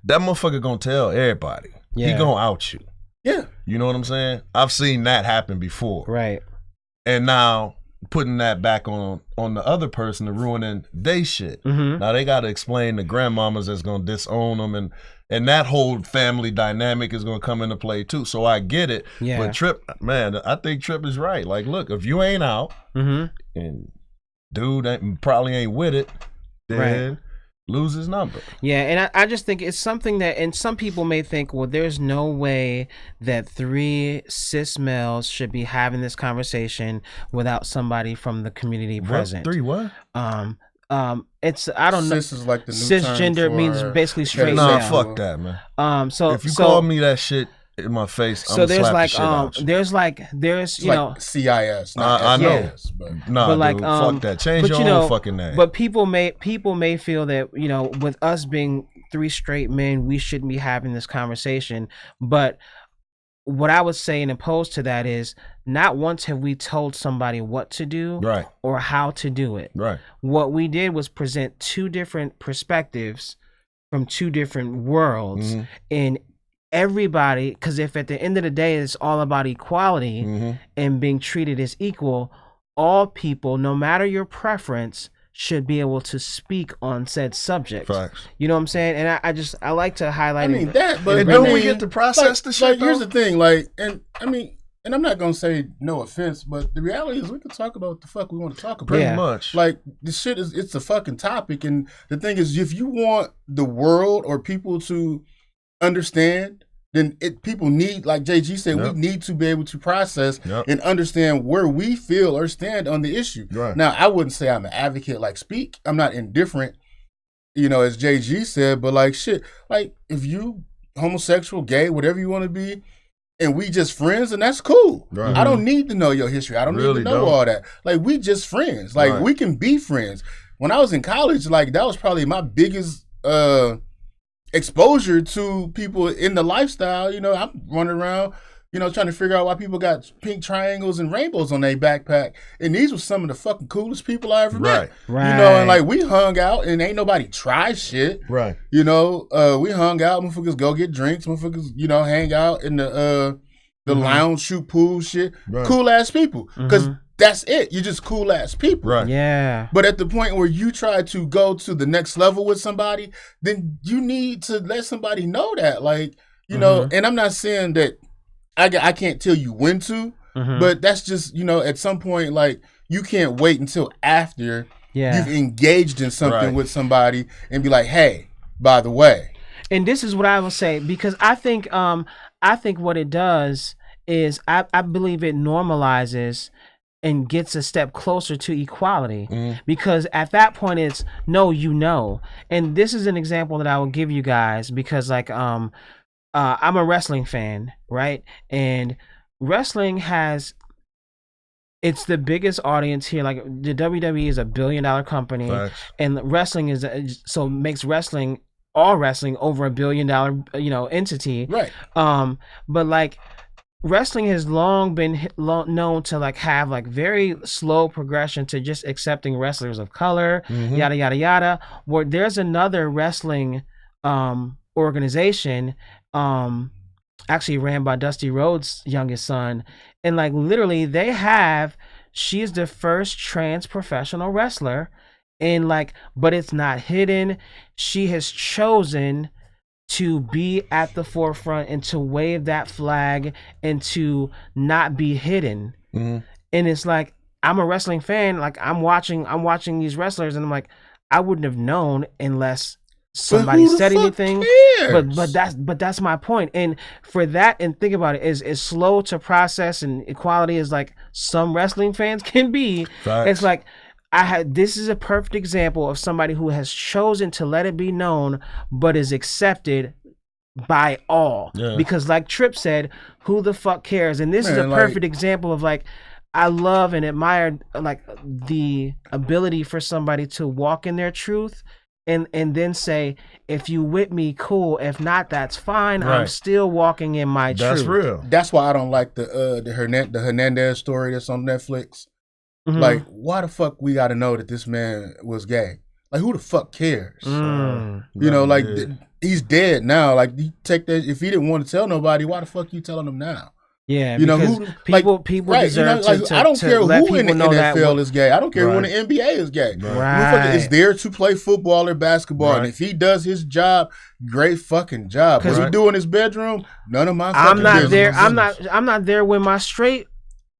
that motherfucker gonna tell everybody. He gonna out you. Yeah, you know what I'm saying? I've seen that happen before, right? And now putting that back on the other person to ruining they shit. Now they got to explain to grandmamas that's gonna disown them, and that whole family dynamic is gonna come into play too. So I get it, but Trip, man, I think Trip is right. Like, look, if you ain't out and dude probably ain't with it, then lose his number. Yeah, and I just think it's something that, and some people may think, well, there's no way that 3 cis males should be having this conversation without somebody from the community present. 3 what? It's, I don't know. Cis is like the new cisgender means basically straight nah, male. fuck that, man. So if you call me that shit in my face, so I'm there's slap like the shit out you. It's you know CIS. I know. Nah, but like, dude, fuck that. Change your own fucking name. But people may feel that, with us being 3 straight men, we shouldn't be having this conversation. But what I would say and oppose to that is, not once have we told somebody what to do or how to do it. Right. What we did was present 2 different perspectives from 2 different worlds, and everybody, because if at the end of the day it's all about equality and being treated as equal, all people, no matter your preference, should be able to speak on said subject. Facts. You know what I'm saying? And I like to highlight. I mean that, but don't we get to process the shit? Like, here's the thing, like, and I mean, and I'm not gonna say no offense, but the reality is we can talk about what the fuck we want to talk about. Pretty much. Like, this shit it's a fucking topic, and the thing is, if you want the world or people to understand, then people need, like JG said, we need to be able to process and understand where we feel or stand on the issue. Right. Now, I wouldn't say I'm an advocate, like speak. I'm not indifferent, as JG said, but like shit, like if you homosexual, gay, whatever you want to be, and we just friends, and that's cool. Right. I don't need to know your history. I don't need to know all that. Like, we just friends. Like, we can be friends. When I was in college, like, that was probably my biggest exposure to people in the lifestyle. I'm running around, trying to figure out why people got pink triangles and rainbows on their backpack. And these were some of the fucking coolest people I ever met. Right. And like, we hung out and ain't nobody try shit. Right. We hung out, motherfuckers go get drinks, motherfuckers, hang out in the lounge, shoot pool shit. Right. Cool ass people. Because that's it. You're just cool ass people. Right. Yeah. But at the point where you try to go to the next level with somebody, then you need to let somebody know that. Like, and I'm not saying that I can't tell you when to, but that's just, at some point, like, you can't wait until after you've engaged in something with somebody and be like, hey, by the way. And this is what I will say, because I think what it does is I believe it normalizes and gets a step closer to equality, because at that point it's and this is an example that I will give you guys, because like I'm a wrestling fan, right? And wrestling it's the biggest audience here. Like, the WWE is a $1 billion company. Facts. And wrestling makes wrestling, all wrestling, over $1 billion entity, right? But like, wrestling has long been known to like have like very slow progression to just accepting wrestlers of color, yada yada yada. Where there's another wrestling organization, actually ran by Dusty Rhodes' youngest son, and like literally she is the first trans professional wrestler, and like, but it's not hidden. She has chosen to be at the forefront and to wave that flag and to not be hidden. And it's like, I'm a wrestling fan. Like, I'm watching these wrestlers, and I'm like, I wouldn't have known unless somebody said anything. Cares? But that's my point. And for that, and think about it, is slow to process, and equality is like some wrestling fans can be. Facts. It's like this is a perfect example of somebody who has chosen to let it be known, but is accepted by all. Yeah. Because like Tripp said, who the fuck cares? And this is a perfect example of like, I love and admire like the ability for somebody to walk in their truth and then say, if you with me, cool. If not, that's fine. Right. I'm still walking in my truth. That's real. That's why I don't like the Hernandez story that's on Netflix. Mhm. Like, why the fuck we got to know that this man was gay? Like, who the fuck cares? You know, like he's dead now. Like, you take that. If he didn't want to tell nobody, why the fuck you telling him now? Yeah, you know, because people right, deserve you know, to I don't care let who in the people know that NFL is gay. I don't care who in the NBA is gay. Motherfucker is there to play football or basketball, and if he does his job, great fucking job. What he do in his bedroom, none of my fucking I'm not business. there. I'm not there when my straight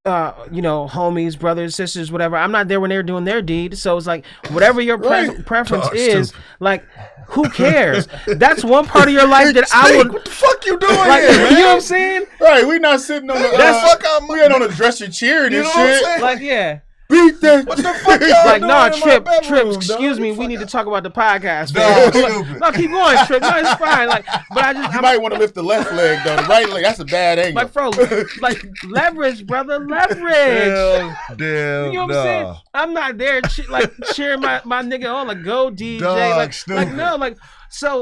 homies, brothers, sisters, whatever. I'm not there when they're doing their deed. So it's like whatever your preference is, like who cares? That's one part of your life that I would. What the fuck you doing like, here, man? You know what I'm saying? Right, we not sitting on the we ain't on the dresser cheering and shit. Like yeah. Beat that. What the fuck y'all Like, doing nah, in my Tripp, bedroom, excuse dog? me, we need to talk about the podcast. Dog, man. stupid. No, keep going, Tripp. No, it's fine. Like, but You might want to lift the left leg though. The right leg, that's a bad angle. like, bro, like leverage, brother, leverage. Damn, You know what I'm saying? I'm not there cheering my nigga on, like, go DJ. Dog, like no, like, so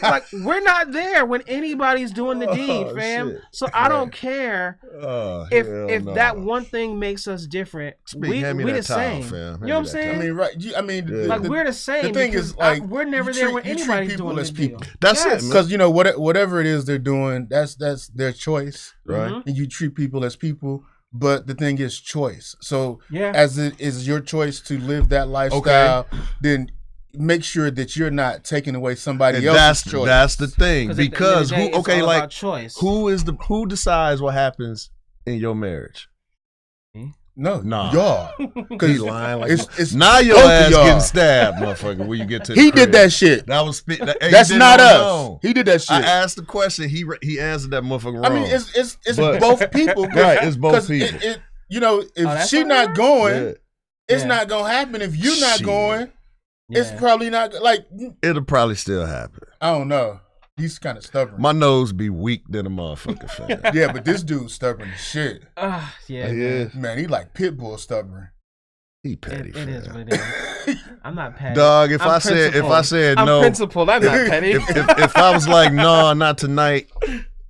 like we're not there when anybody's doing the deed, fam. Shit. So I don't care if that one thing makes us different. We the same. Fam. You know what I'm saying? I mean, right? Like we're the same. The thing is, like, we're never there when anybody's doing as the people. deal. That's it, Because you know whatever it is they're doing, that's their choice, right? And you treat people as people. But the thing is choice. So yeah, as it is your choice to live that lifestyle, then make sure that you're not taking away somebody else's choice. That's the thing. Because who decides what happens in your marriage? Y'all. Because he lying like it's now your ass getting stabbed, motherfucker. When you get to the crib. did that shit. That was that's not us. He did that shit. I asked the question. He answered that motherfucker wrong. I mean, it's both people. Right, it's both people. You know, if she not going, it's not gonna happen. If you're not going. It's probably not like it'll probably still happen. I don't know. He's kind of stubborn. My nose be weak than a motherfucker, fam. Yeah, but this dude's stubborn as shit. Yeah, man, he like Pitbull stubborn. He petty. It is what it is. I'm not petty. Dog, if I said I'm no, principled. I'm not petty. if I was like no, not tonight,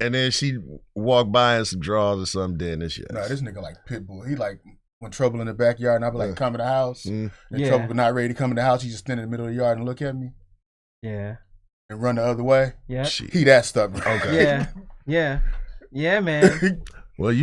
and then she walked by in some drawers or something, then it's yes. Nah, this nigga like Pitbull. He like. When trouble in the backyard, and I be like, come in the house. And trouble but not ready to come in the house. He just stand in the middle of the yard and look at me. Yeah. And run the other way. Yeah. He that stubborn. Okay. Yeah, man. Well,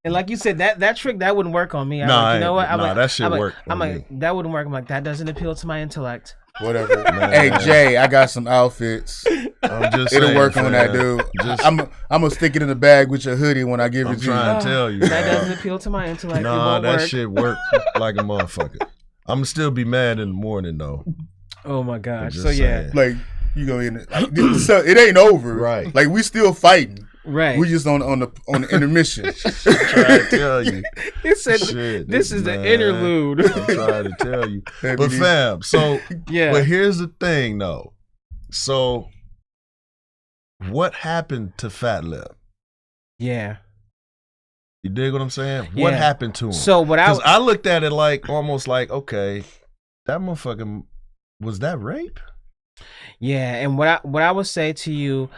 and like you said, that trick that wouldn't work on me. Nah, you know what? that shit work. I'm like, that wouldn't work. I'm like, that doesn't appeal to my intellect. Whatever. Hey Jay, I got some outfits. I'm just It'll saying, work on that dude. I'm gonna stick it in the bag with your hoodie when I give it to you. I'm trying to tell you. That doesn't appeal to my intellect. Nah, that shit work like a motherfucker. I'm gonna still be mad in the morning though. Oh my gosh. So saying. Like you go in like, so it ain't over. Right. Like we still fighting. Right. We just on the intermission. I'm trying to tell you. It said this is the interlude. I'm trying to tell you. But fam, so but here's the thing though. So what happened to Fatlip? Yeah. You dig what I'm saying? What happened to him? So because I looked at it like almost like, okay, that motherfucker, was that rape? Yeah, and what I would say to you,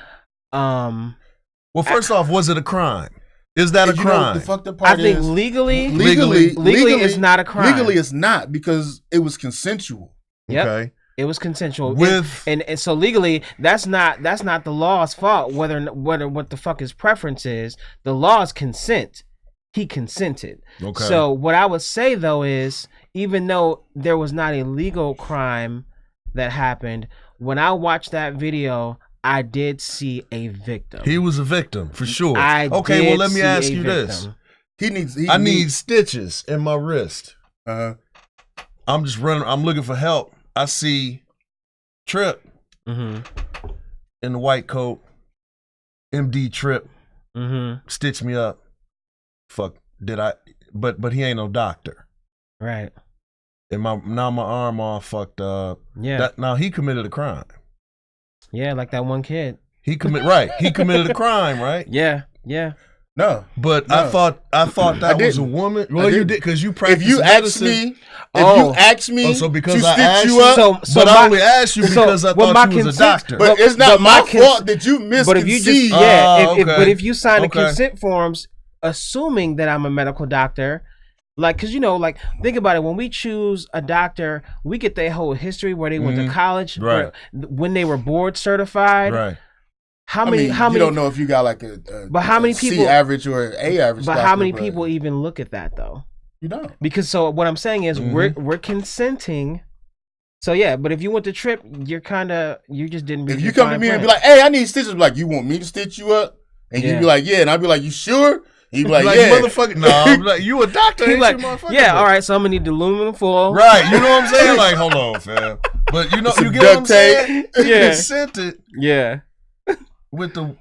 well, first off, was it a crime? Is that a crime? The fucked up part I think is, legally legally it's not a crime. Legally it's not because it was consensual. Yep. Okay. It was consensual. With and so legally that's not the law's fault whether what the fuck his preference is. The law is consent. He consented. Okay. So what I would say though is even though there was not a legal crime that happened, when I watched that video, I did see a victim. He was a victim for sure. Okay, well let me ask you this. I need stitches in my wrist. Uh-huh. I'm just running. I'm looking for help. I see Tripp in the white coat, MD Trip, stitched me up. Fuck, did I? But he ain't no doctor. Right. And now my arm all fucked up. Yeah. Now he committed a crime. Yeah, like that one kid. He committed a crime, right? Yeah. No, but no. I thought that was a woman. Well, you did because you practiced. If you asked me, so because to I asked you up, but I only asked you because I thought you was a doctor. But it's not my fault that you misconceived. But if you just but if you sign the consent forms, assuming that I'm a medical doctor. Like, cause like, think about it. When we choose a doctor, we get their whole history, where they went to college, right? When they were board certified, right? How many? You don't know if you got like but how many people C average or A average? But how many people even look at that though? You don't. Because so what I'm saying is we're consenting. So yeah, but if you went to Trip, you just didn't. If you come to me and be like, "Hey, I need stitches," like, you want me to stitch you up, and you'd be like, "Yeah," and I'd be like, "You sure?" He'd be like, "Yeah, motherfucker." No, I'm like, "You a doctor?" Ain't like, you, motherfucker? Yeah, all right. So I'm gonna need the aluminum foil. Right, you know what I'm saying? Like, hold on, fam. But you get what I'm saying? Yeah, consented. Yeah, with the.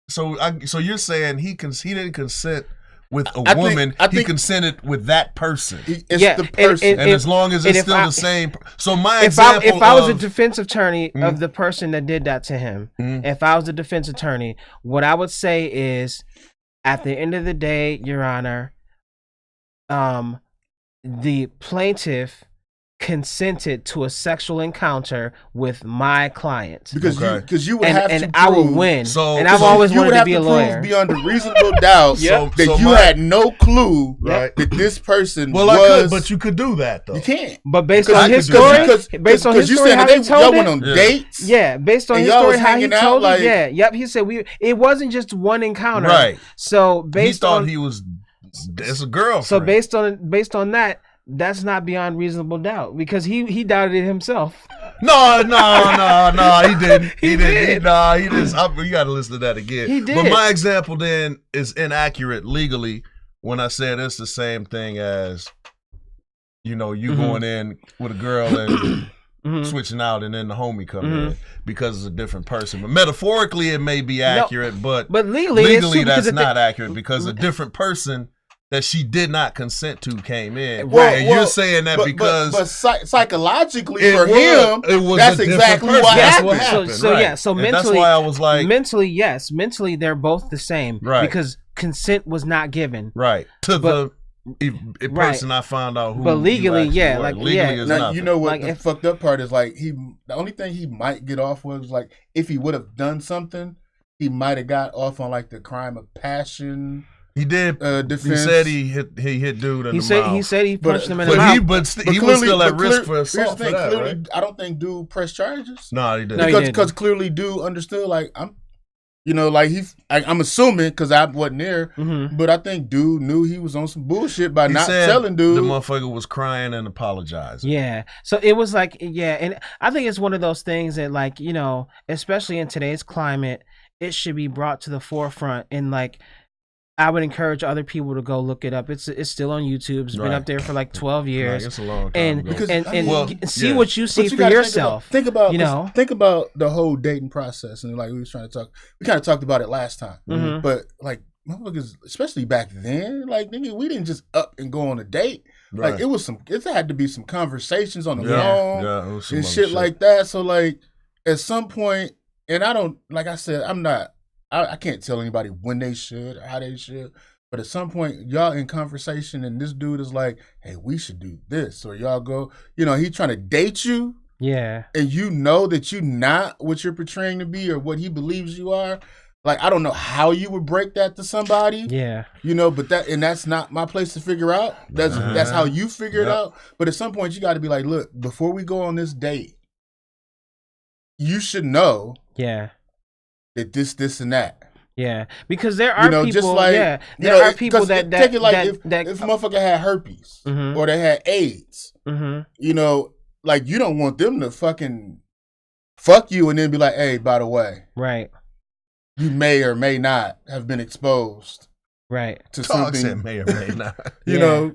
So you're saying he didn't consent with a woman. He consented with that person. It's the person, and as long as it's still the same. So my example, if I was a defense attorney of the person that did that to him, if I was a defense attorney, what I would say is, at the end of the day, Your Honor, the plaintiff consented to a sexual encounter with my client because you would have to prove, I would win. So, and I've always wanted to be a lawyer. Beyond a reasonable doubt that you had no clue that this person was. but you could do that though. You can't. But based on his story, how he told went on dates. Yeah, based on his story, how he told it. Yep. He said it wasn't just one encounter. Right. So based on he was, it's a girl. So based on that. That's not beyond reasonable doubt because he doubted it himself. No, he didn't. He didn't. You got to listen to that again. He did. But my example then is inaccurate legally when I said it's the same thing as, you going in with a girl and switching out and then the homie coming in because it's a different person. But metaphorically, it may be accurate, but legally that's not accurate because a different person that she did not consent to came in. You're saying that because psychologically for him, that's exactly what happened. So mentally, that's why I was like, mentally they're both the same, right? Because consent was not given, right, to the person I found out who. But legally, legally is now, nothing. You know what the fucked up part is? Like the only thing he might get off was like if he would have done something, he might have got off on like the crime of passion. He did. Defense. He said he hit dude in the mouth. He said he punched him in the mouth. But he was still at risk for assault for that, clearly, right? I don't think dude pressed charges. No, he didn't. Because clearly dude understood. Like I'm assuming because I wasn't there, but I think dude knew he was on some bullshit by not telling dude. The motherfucker was crying and apologizing. Yeah, so it was like and I think it's one of those things that especially in today's climate, it should be brought to the forefront and I would encourage other people to go look it up. It's still on YouTube. It's been up there for 12 years. It's a long time ago. And see what you see for yourself. Think about the whole dating process, and we kind of talked about it last time. But motherfuckers, especially back then, we didn't just up and go on a date. Right. It had to be some conversations on the phone and shit like that. So at some point, and I don't, like I said, I can't tell anybody when they should or how they should, but at some point, y'all in conversation and this dude is like, hey, we should do this. Or y'all go, he trying to date you. Yeah. And you know that you're not what you're portraying to be or what he believes you are. I don't know how you would break that to somebody. Yeah. But that's not my place to figure out. That's how you figure it out. But at some point, you got to be like, look, before we go on this date, you should know. Yeah. That this and that. Yeah, because there are people. Just there are people that take it if a motherfucker had herpes or they had AIDS. You don't want them to fucking fuck you and then be like, hey, by the way, right? You may or may not have been exposed, right? To something may or may not. you know,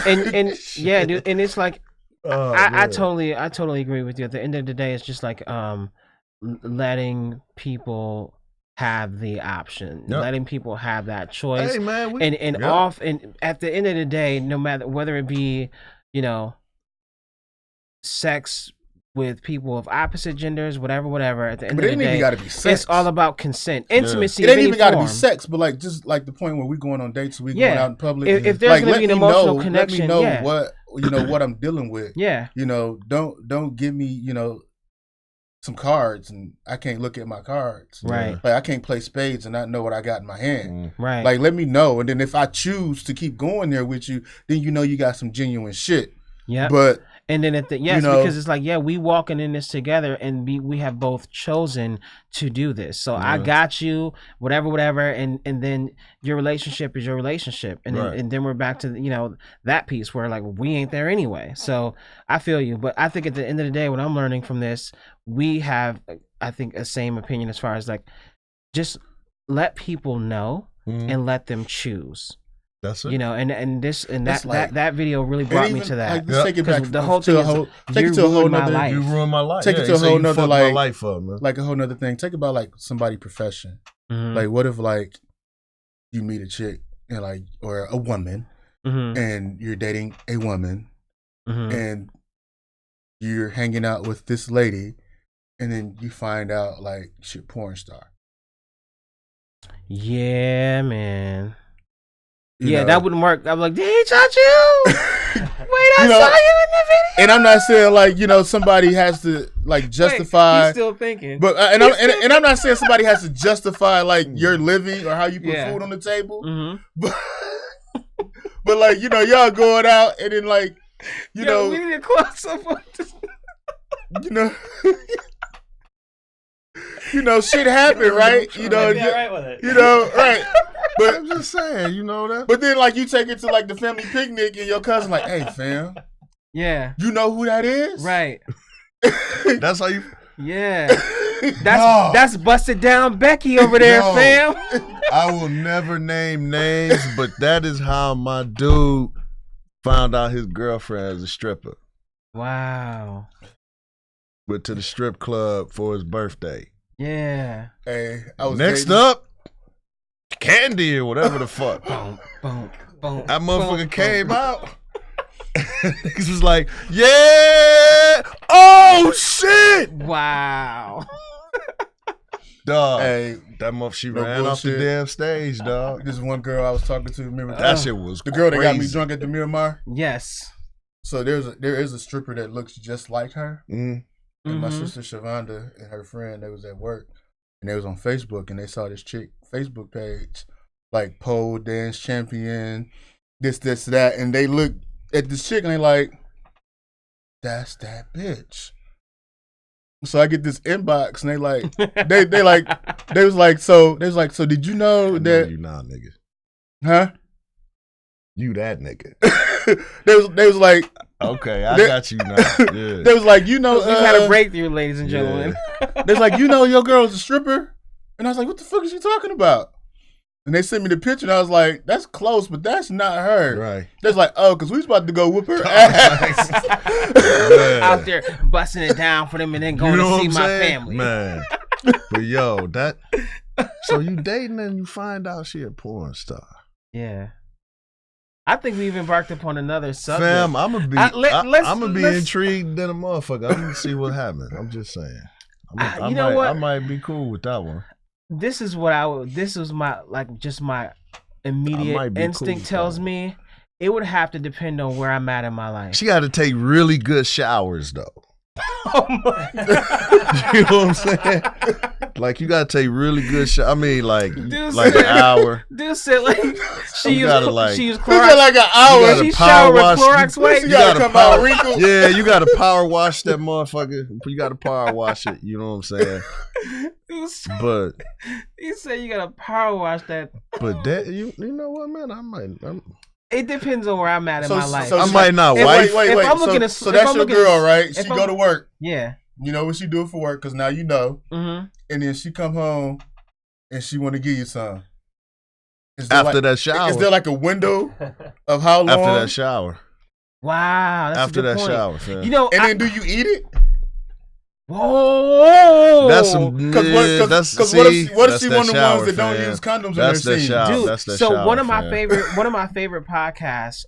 and yeah, dude, and it's like. I totally agree with you. At the end of the day, it's just like letting people have the option, letting people have that choice. Hey man, and at the end of the day, no matter whether it be, sex with people of opposite genders, whatever. At the end of the day, gotta be sex. It's all about consent, intimacy. It ain't even got to be sex, but like just like the point where we going on dates, we going out in public. If there's gonna be an emotional connection, let me know what I'm dealing with. Yeah, don't give me some cards and I can't look at my cards. Right. Like I can't play spades and not know what I got in my hand. Right. Like let me know, and then if I choose to keep going there with you, then you got some genuine shit. Yeah. But and then because it's like, we walking in this together and we have both chosen to do this. So I got you, whatever, and then your relationship is your relationship. And then we're back to, that piece where like we ain't there anyway. So I feel you. But I think at the end of the day, what I'm learning from this, we have, I think, a same opinion as far as like, just let people know and let them choose. That's it. That video really brought me to that. Like, take it back the whole thing take it to a whole nother life. You ruined my life. Take it to a whole nother my life up, man. Like a whole nother thing. Take about like somebody's profession. Mm-hmm. Like what if like you meet a chick and like or a woman and you're dating a woman and you're hanging out with this lady and then you find out like she's a porn star. Yeah, man. That wouldn't work. I'm like, did he touch you? Wait, I saw you in the video. And I'm not saying like somebody has to like justify. He's still thinking. But I'm not saying somebody has to justify like your living or how you put food on the table. Mm-hmm. But like y'all going out and then like we need to close up on this. Shit happen, right? Right with it. Right. But I'm just saying, that. But then, like, you take it to like the family picnic, and your cousin like, "Hey, fam, you know who that is, right?" That's how you. Yeah, that's busted down Becky over there, fam. I will never name names, but that is how my dude found out his girlfriend is a stripper. Wow. Went to the strip club for his birthday. Yeah. Hey, I was next up, Candy or whatever the fuck. Boom. That motherfucker came out. Niggas was like, yeah, oh shit. Wow. Dog. Hey, that motherfucker, she ran off the damn stage, dog. This one girl I was talking to, remember that shit was the girl crazy. that got me drunk at the Miramar? Yes. So there is a stripper that looks just like her. Mm-hmm. And my sister Shavonda and her friend, they was at work and they was on Facebook and they saw this chick Facebook page, like pole dance champion, this, that. And they look at this chick and they like, that's that bitch. So I get this inbox and they was like, so did you know that you not nigga? Huh? You that nigga. they was like, okay, I got you now. Yeah. They was like, we had a breakthrough, ladies and gentlemen. They was like, your girl's a stripper? And I was like, what the fuck is you talking about? And they sent me the picture and I was like, that's close, but that's not her. Right. They was like, oh, because we was about to go whoop her ass. Out there busting it down for them and then going to see my family. Man. But yo, so you dating and you find out she a porn star. Yeah. I think we've embarked upon another subject. Fam, I'm gonna be intrigued than a motherfucker. I'm gonna see what happens. I'm just saying. I might be cool with that one. This is what this was my immediate instinct tells me. It would have to depend on where I'm at in my life. She got to take really good showers though. Oh my God. You know what I'm saying? Like you gotta take really good I mean, like an hour. Dude said like she used Clorox like an hour. She showered with Clorox wipes. You gotta come out wrinkles. Yeah, you gotta power wash that motherfucker. You gotta power wash it. You know what I'm saying? But you said you gotta power wash that. But that you know what, man? It depends on where I'm at in my life. So I might not wife. Wait. So that's your girl, right? She go to work. Yeah. You know what she do for work because now you know. Mm-hmm. And then she come home and she want to give you some. After that shower. Is there like a window of how long? After that shower. Wow, that's after a good that point. shower, fam. You know, And then do you eat it? whoa, That's some. Because what if she one of the ones that don't use condoms in their scene? Dude, That's the so shower, one of my fam. favorite podcasts,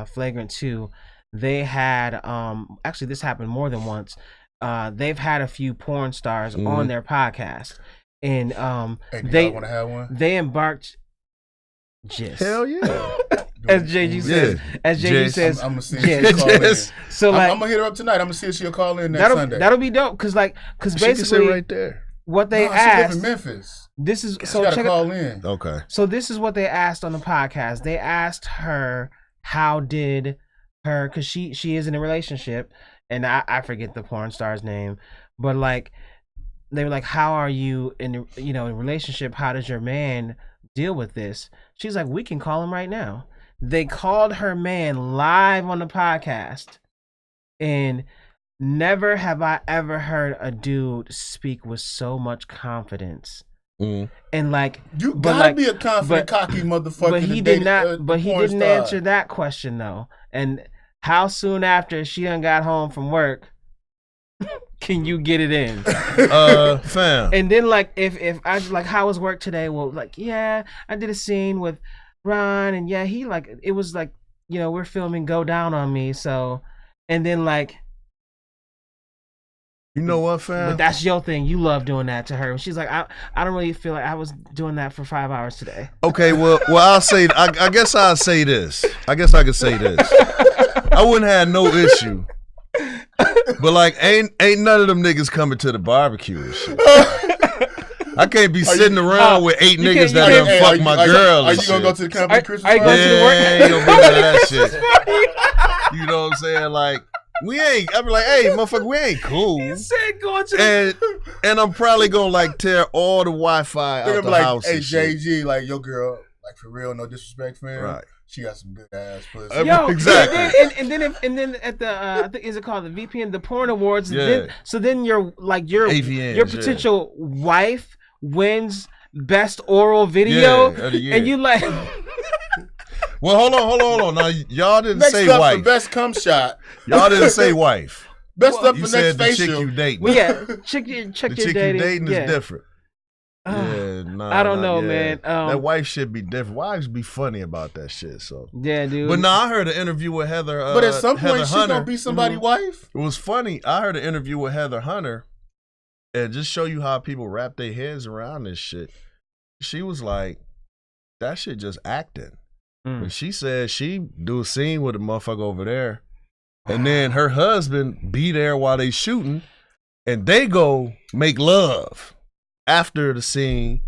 Flagrant 2, they had actually this happened more than once. They've had a few porn stars on their podcast, and Hey, they want to have one? they embarked. Just Hell yeah. as JG says, as JG Jizz. says, I'm gonna see Jizz. if she'll call in. So like I'm gonna hit her up tonight. I'm gonna see if she'll call in next Sunday. that'll be dope because She can sit basically right there. what they No, she live asked. in Memphis. This is She so gotta check call in. Okay. So this is what they asked on the podcast. They asked her how did her, because she is in a relationship, and I forget the porn star's name, but like they were like, how are you in in a relationship? How does your man deal with this? She's like, we can call him right now. They called her man live on the podcast, and never have I ever heard a dude speak with so much confidence. And like you gotta be a confident, cocky motherfucker. But he did not. But he didn't answer that question though. And how soon after she done got home from work can you get it in? Fam. And then like if I like, how was work today? Well, like yeah, I did a scene with Ron, and yeah, he like it was like we're filming Go Down on Me. So, and then like. You know what, fam? But that's your thing. You love doing that to her. She's like, I don't really feel like I was doing that for 5 hours today. Okay, well, I'll say. I guess I'll say this. I guess I could say this. I wouldn't have no issue. But like, ain't none of them niggas coming to the barbecue and shit. I can't be sitting around with 8 niggas that done fuck my girl. Are you gonna go to the company Christmas party? party? Are you going to the work? Yeah, ain't gonna be none of that shit. You know what I'm saying? Like. We ain't. I be like, hey, motherfucker, we ain't cool. You said going to and I'm probably gonna like tear all the Wi-Fi out the like, house. Hey, and shit. JG, like your girl, like for real, no disrespect, fam. Right. She got some good ass pussy. Yo, exactly. And then at the I think is it called the VPN, the porn awards. Yeah. Then your AVNs, your potential wife wins best oral video, and you like. Well, hold on. Now, y'all didn't Next say up wife. for best cum shot. Y'all didn't say wife. Best up You for said next the chick facial. you dating. Well, yeah, check the your chick dating. you dating yeah. is different. I don't know, man. That wife should be different. Wives be funny about that shit. So yeah, dude. But I heard an interview with Heather. But at some point, she's Hunter. gonna be somebody's wife. It was funny. I heard an interview with Heather Hunter, and just show you how people wrap their heads around this shit. She was like, "That shit just acting." When she said she do a scene with a motherfucker over there, and then her husband be there while they shooting, and they go make love after the scene.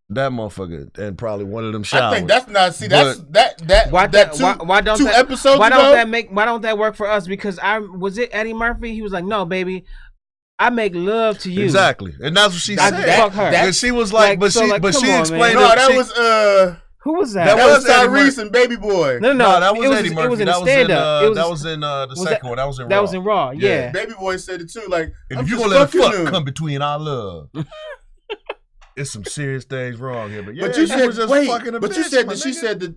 That motherfucker and probably one of them showers. I think that's not. See, that's why don't two that, episodes why ago? Why don't that work for us? Because was it Eddie Murphy? He was like, no, baby. I make love to you. Exactly, and that's what she said. Fuck her. And she was like, but she explained. No, that was who was that? That was Tyrese and Baby Boy. No, that was Eddie Murphy. It was in a stand-up. That was in the second one. That was in Raw. That was in Raw. Yeah. Baby Boy said it too. Like, and I'm if you just gonna let a fuck fucking come between our love, it's some serious things wrong here. But yeah, but you he said was just wait. fucking a But bitch, you said my that she nigga. said that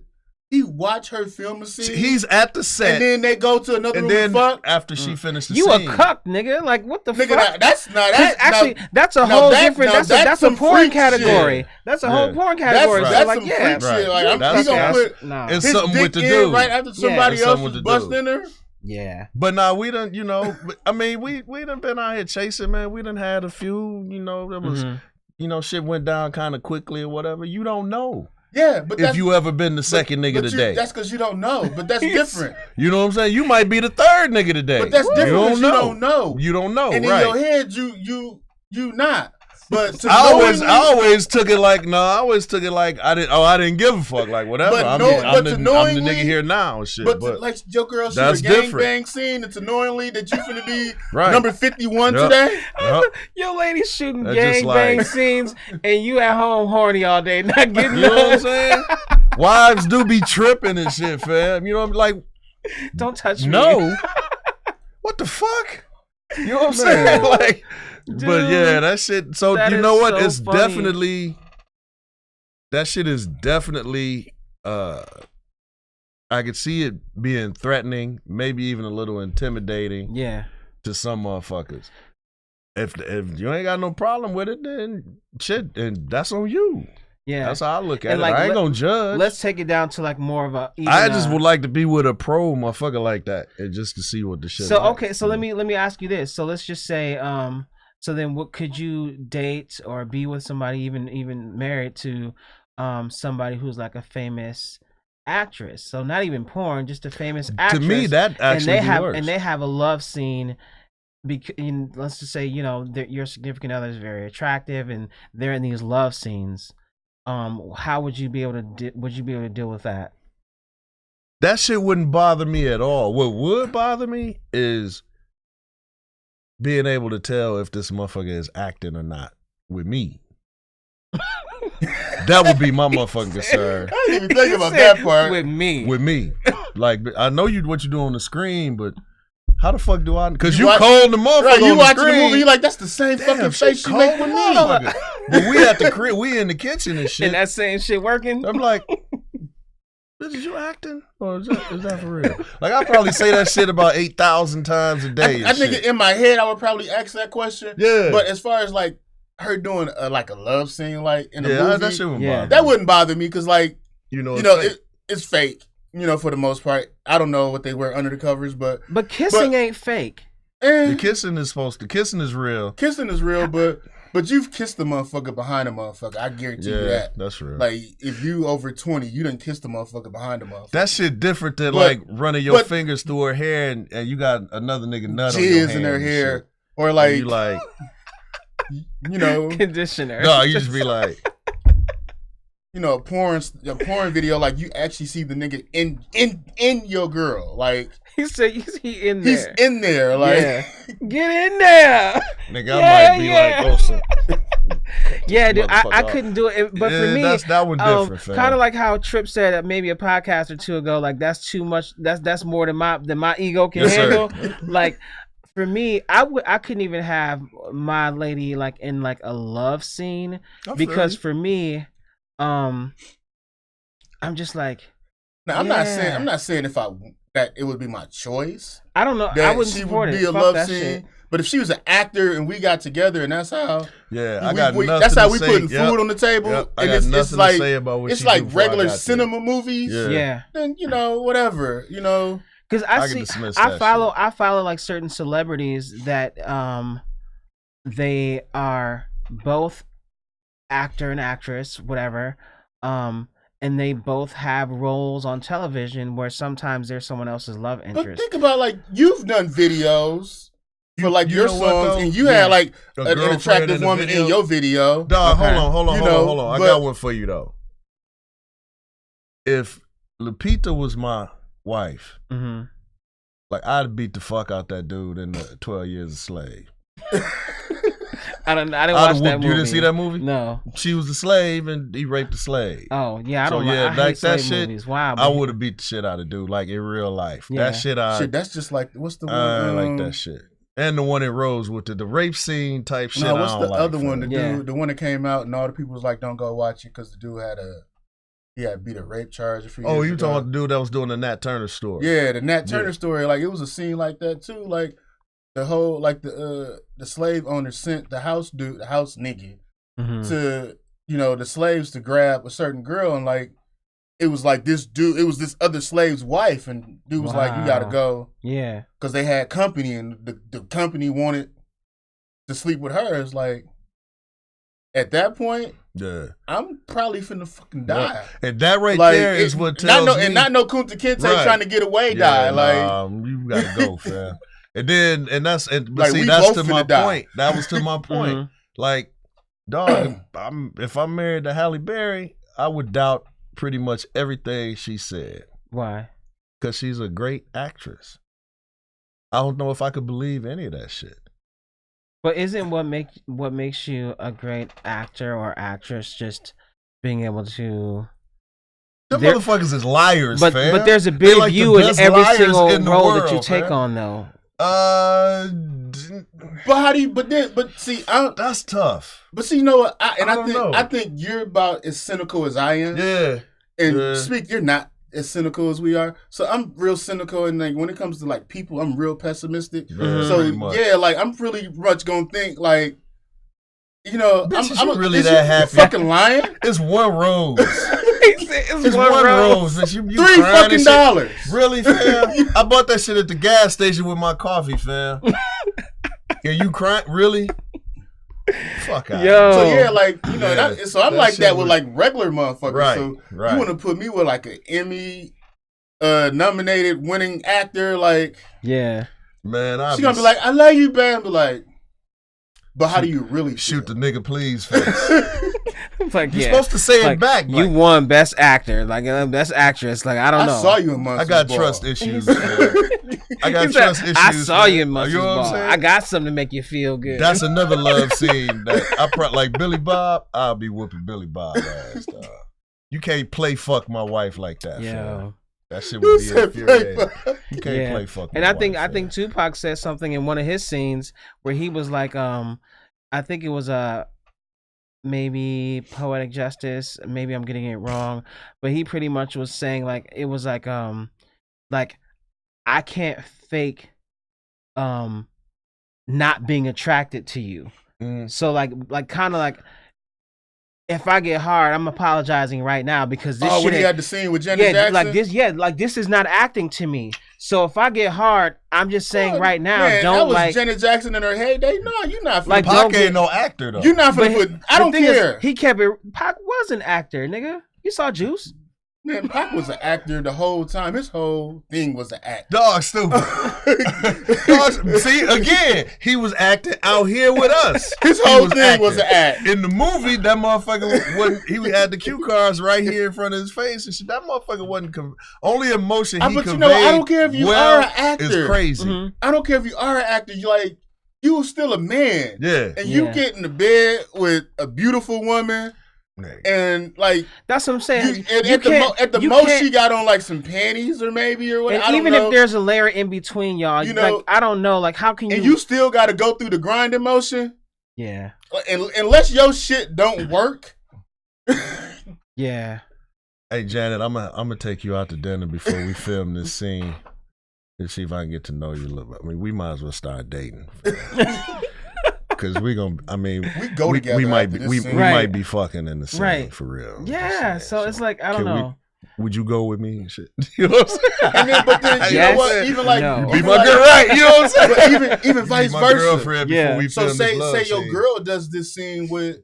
he watched her film a scene. He's at the set, and then they go to another and room then and fuck. after she finished the You scene, a cuck, nigga? Like what the Nigga, fuck? that's not that. Actually, that's a whole different. That's a porn category. Shit. That's a whole porn category. That's so like, some yeah, freak shit. Like, That's he gonna put it's his something dick with the in dude right after somebody else was busting her. Yeah. But now we done, I mean, we done been out here chasing, man. We done had a few, that was, shit went down kind of quickly or whatever. You don't know. Yeah, but if you ever been the second nigga today. That's because you don't know. But that's different. You know what I'm saying? You might be the third nigga today. But that's different because you don't know. You don't know, and right. in your head, you not. But I always took it like I didn't give a fuck, like whatever. I'm the nigga here now and shit. But like your girl shoot a gangbang scene, it's annoyingly that you finna be number 51 today. Your lady shooting gangbang scenes and you at home horny all day, not getting You know what I'm saying? Wives do be tripping and shit, fam. You know what I'm like? Don't touch me. No. What the fuck? You know what I'm saying? Like. Dude, but yeah, that shit. So you know what? So it's funny. definitely that shit is definitely I could see it being threatening, maybe even a little intimidating. Yeah. To some motherfuckers. If you ain't got no problem with it, then shit, and that's on you. Yeah, that's how I look at and it. Like, I ain't gonna judge. Let's take it down to like more of a. I just would like to be with a pro motherfucker like that, and just to see what the shit. So like. Okay, so let me ask you this. So let's just say, so then what could you date or be with somebody, even married to, somebody who's like a famous actress? So not even porn, just a famous actress. To me, that actually works. And they have a love scene. Let's just say, your significant other is very attractive, and they're in these love scenes. How would you be able to deal with that? That shit wouldn't bother me at all. What would bother me is being able to tell if this motherfucker is acting or not with me. That would be my motherfucking concern. I didn't even think about that part. With me. Like, I know what you do on the screen, but how the fuck do I? Because you called the motherfucker. Right, you watching the movie, you like, that's the same fucking face she make with me. But we at the crib, we in the kitchen and shit. And that same shit working. I'm like, bitch, is you acting? Or is that for real? Like, I probably say that shit about 8,000 times a day. I think in my head, I would probably ask that question. Yeah. But as far as like her doing like a love scene, like in a movie, that shit wouldn't bother that me. wouldn't bother me because, like, it's fake. For the most part, I don't know what they wear under the covers, but kissing ain't fake. The kissing is real. Kissing is real, but you've kissed the motherfucker behind the motherfucker. I guarantee you that. That's real. Like, if you over 20, you done kissed the motherfucker behind the motherfucker. That shit different than like running your fingers through her hair and you got another nigga nut on your hand in her hair, shit. or like and you like, conditioner. No, you just be like. A porn video, like you actually see the nigga in your girl, like he said he in there. He's in there, like get in there, nigga. I might be like, yeah, dude. I couldn't do it, but for me, that one different. Kind of like how Tripp said maybe a podcast or two ago, like that's too much. That's more than my ego can handle. Like. For me, I couldn't even have my lady like in like a love scene because for me, I'm just like. Now I'm not saying that it would be my choice. I don't know. I wouldn't support it. Be a love scene. Shit. But if she was an actor and we got together and that's how. Yeah, I got nothing that's how we say. putting food on the table. Yep. And it's like to say about what it's like regular cinema movies. Yeah. Then whatever. Because I follow like certain celebrities that they are both actor and actress, whatever, and they both have roles on television where sometimes they're someone else's love interest. But think about, like, you've done videos for like your songs, and you had like an attractive woman in your video. Dog, hold on. I got one for you though. If Lupita was my wife, like, I'd beat the fuck out that dude in the 12 Years a Slave. I didn't watch that movie. You didn't see that movie? No. She was a slave and he raped a slave. Oh yeah, I hate that shit. Movies. Wow, I would have beat the shit out of dude, like in real life. Yeah. That shit, that's just like, what's the one? I like that shit. And the one in Rose with the rape scene type shit. No, what's the other one? The one that came out and all the people was like, don't go watch it because the dude had beat a rape charge a few years ago. You talking about the dude that was doing the Nat Turner story? Yeah, the Nat Turner story. Like, it was a scene like that too. Like, the whole, like, the slave owner sent the house nigga to, the slaves to grab a certain girl, and like, it was like this dude, it was this other slave's wife, and dude was like, you gotta go. Yeah. Because they had company, and the company wanted to sleep with her. It's like, at that point, yeah, I'm probably finna fucking die. Yeah. And that there is what tells me. And not no Kunta Kinte trying to get away die. You gotta go, fam. That's to my point. That was to my point. Like, dog, if I'm married to Halle Berry, I would doubt pretty much everything she said. Why? Because she's a great actress. I don't know if I could believe any of that shit. But isn't what makes you a great actor or actress just being able to? The motherfuckers is liars, fam. But there's a big like you in every single role that you take on, though. But how do you? But see, that's tough. But see, you know what? I think you're about as cynical as I am. Yeah. And speak, you're not as cynical as we are. So I'm real cynical, and like when it comes to like people, I'm real pessimistic. So yeah, like I'm really much gonna think like, you know, Bitch, I'm really that happy? You fucking lying? It's one rose. it's one rose. Bitch. You $3 fucking dollars. Really, fam? I bought that shit at the gas station with my coffee, fam. Yeah, you crying? Really? Fuck out. Yo. So yeah, like, you know, so I'm like that with like regular motherfuckers. Right, so right. you want to put me with like an Emmy nominated winning actor, like, yeah, man, she gonna be like, I love you, Bam, but like, but how do you really shoot the nigga please face? like, you're supposed to say like, it back. You won best actor, like best actress. Like I don't know. I saw you in Monsters I got Ball. trust issues. I got trust issues. I saw you in Monsters you know Ball. I got something to make you feel good. That's another love scene that like Billy Bob. I'll be whooping Billy Bob ass. Dog. You can't play fuck my wife like that. Fam. That shit would be infuriating. You can't play fuck. And I think Tupac said something in one of his scenes where he was like, I think it was maybe Poetic Justice. Maybe I'm getting it wrong, but he pretty much was saying like it was like I can't fake not being attracted to you. So like kind of like if I get hard, I'm apologizing right now because this shit. When he had the scene with Janet Jackson? Like this is not acting to me. So if I get hard, I'm just saying right now, man, don't that was like Janet Jackson in her heyday. No, you're not finna like Pac ain't no actor though. You're not finna put. I don't care. He kept it. Pac was an actor, nigga. You saw Juice. Man, Pac was an actor the whole time. His whole thing was an act. Dog, stupid. Dog, see, again, he was acting out here with us. His whole thing was an act. In the movie, that motherfucker wasn't. He had the cue cards right here in front of his face, and shit. That motherfucker wasn't. Only emotion he conveyed. But I don't care if you are an actor. Is crazy. Mm-hmm. I don't care if you are an actor. You still a man. Yeah. And you get in the bed with a beautiful woman. And like that's what I'm saying. At the most, she got on like some panties or whatever. And even if there's a layer in between y'all, you know, like, I don't know. Like, how can you? And you still got to go through the grinding motion. Yeah. Unless your shit don't work. Yeah. Hey Janet, I'm gonna take you out to dinner before we film this scene and see if I can get to know you a little bit. I mean, we might as well start dating. Because we go together. We might be fucking in the same for real. Yeah, so it's like I don't know. Would you go with me and shit? You know what I'm saying? And then, but then you know what? Even like be my girl, right? You know what I'm saying? But even vice my versa. Girlfriend before we so say your scene. girl does this scene with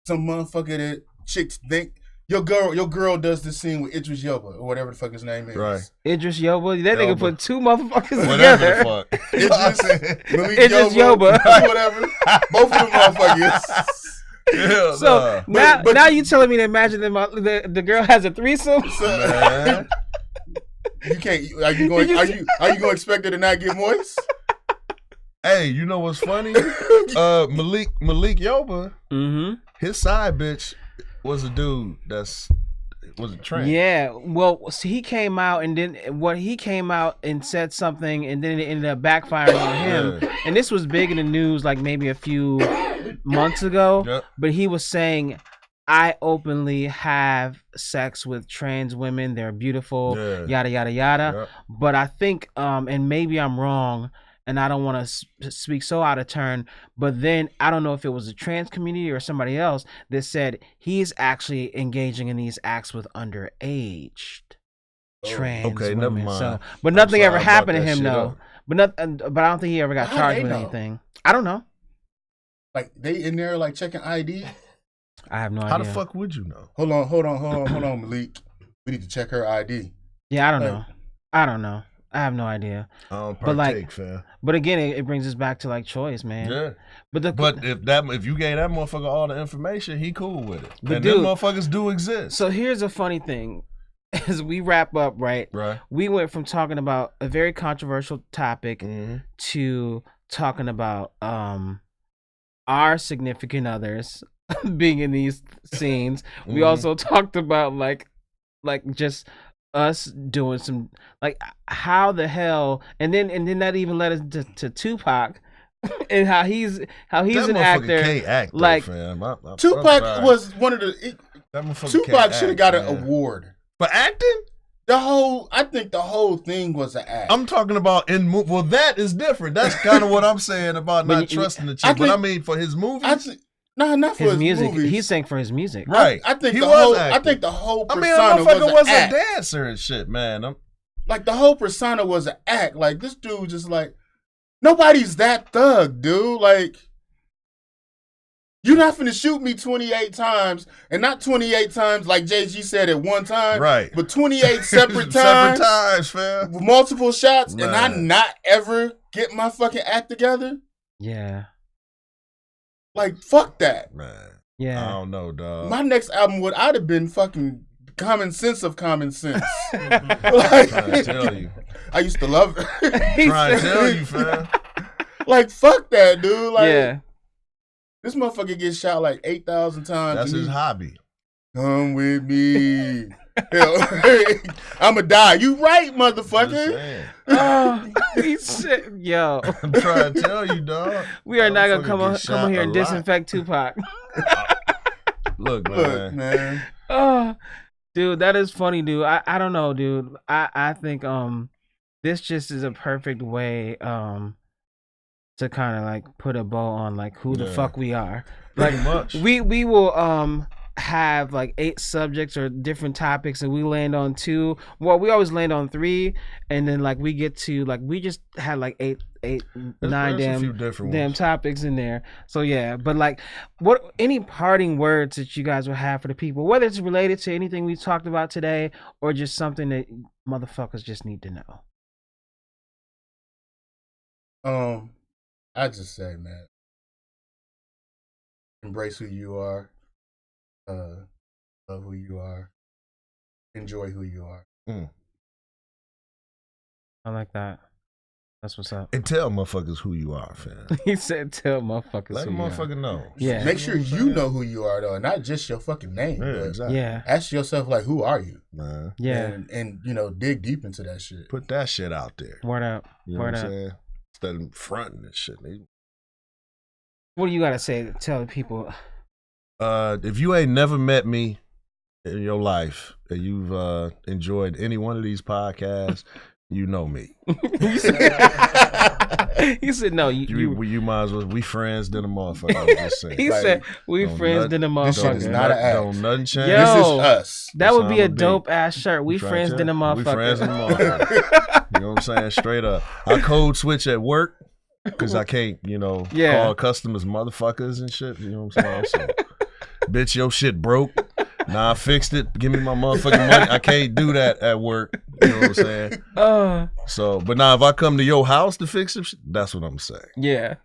some motherfucker that chicks think. Your girl does this scene with Idris Elba or whatever the fuck his name is. Right. Idris Elba. That nigga put two motherfuckers together. Idris Elba. Whatever. Both of them motherfuckers. Yeah, so now you telling me to imagine that the girl has a threesome? Man. You can't. Are you going to expect her to not get moist? Hey, you know what's funny? Malik Yoba, his side bitch was a dude was a trans. Yeah, well, so he came out and said something, and then it ended up backfiring on him. Yeah. And this was big in the news, like maybe a few months ago. Yep. But he was saying, "I openly have sex with trans women. They're beautiful, yada yada yada." Yep. But I think, and maybe I'm wrong, and I don't want to speak so out of turn, but then I don't know if it was the trans community or somebody else that said he's actually engaging in these acts with underage trans women. Never mind. So, but nothing ever happened to him, though. But I don't think he ever got charged with anything. I don't know. Like they in there like checking ID. I have no idea. How the fuck would you know? Hold on, Malik. We need to check her ID. Yeah, I don't know. I have no idea. I don't partake, fam. But again, it brings us back to like choice, man. Yeah. But if you gave that motherfucker all the information, he cool with it. But and dude, them motherfuckers do exist. So here's a funny thing. As we wrap up, right? We went from talking about a very controversial topic to talking about our significant others being in these scenes. We also talked about like just us doing some like how the hell and then that even led us to Tupac and how he's an actor. Can't act like though, fam. Tupac was one of the Tupac should have got an award for acting. I think the whole thing was an act. I'm talking about well, that is different. That's kind of what I'm saying about not trusting the chick. But I mean, for his movies. Not for his music. movies. He's saying for his music, right? I think the whole persona was a dancer and shit, man. Like the whole persona was an act. Like this dude just like nobody's that thug, dude. Like you're not finna shoot me 28 times and not 28 times like JG said at one time, right? But 28 separate times, fam. With multiple shots, man. And I not ever get my fucking act together. Yeah. Like fuck that, man. Yeah. I don't know, dog. My next album I'd have been fucking Common Sense of Common Sense. Like, trying to tell you. I used to love it. Trying to tell you, fam. Like fuck that, dude. Like, yeah. This motherfucker gets shot like 8,000 times. That's his hobby. Come with me. I'ma die. You right, motherfucker. He said, yo. I'm trying to tell you, dog. We are not gonna come on here and disinfect Tupac. Look, man. Oh, dude, that is funny, dude. I don't know, dude. I think this just is a perfect way to kind of like put a bow on like who the fuck we are. Like much. We will have like 8 subjects or different topics and we land on 2. Well, we always land on 3 and then like we get to like we just had like 9 damn topics in there. So yeah, but like what any parting words that you guys would have for the people, whether it's related to anything we talked about today or just something that motherfuckers just need to know. I just say, man, embrace who you are. Love who you are. Enjoy who you are. I like that. That's what's up. And tell motherfuckers who you are, fam. He said tell motherfuckers Let who you are. Let a motherfucker know. Yeah. Make sure you know who you are, though, not just your fucking name. Yeah, exactly. Yeah. Ask yourself, like, who are you? Man. Yeah. And you know, dig deep into that shit. Put that shit out there. Word up. You know what I'm saying? Instead of fronting and shit. What do you got to say to tell the people? If you ain't never met me in your life and you've enjoyed any one of these podcasts, you know me. He said, no, you might as well. We friends than a motherfucker. I was just saying. He said, we friends than a motherfucker. This shit is not an act. Don't nothing change. Yo, this is us. That would be a dope ass shirt. We friends than a motherfucker. We friends than a motherfucker. You know what I'm saying? Straight up. I code switch at work because I can't, call customers motherfuckers and shit. You know what I'm saying? So, bitch, your shit broke. Nah, I fixed it. Give me my motherfucking money. I can't do that at work. You know what I'm saying? So, but now if I come to your house to fix it, that's what I'm saying. Yeah.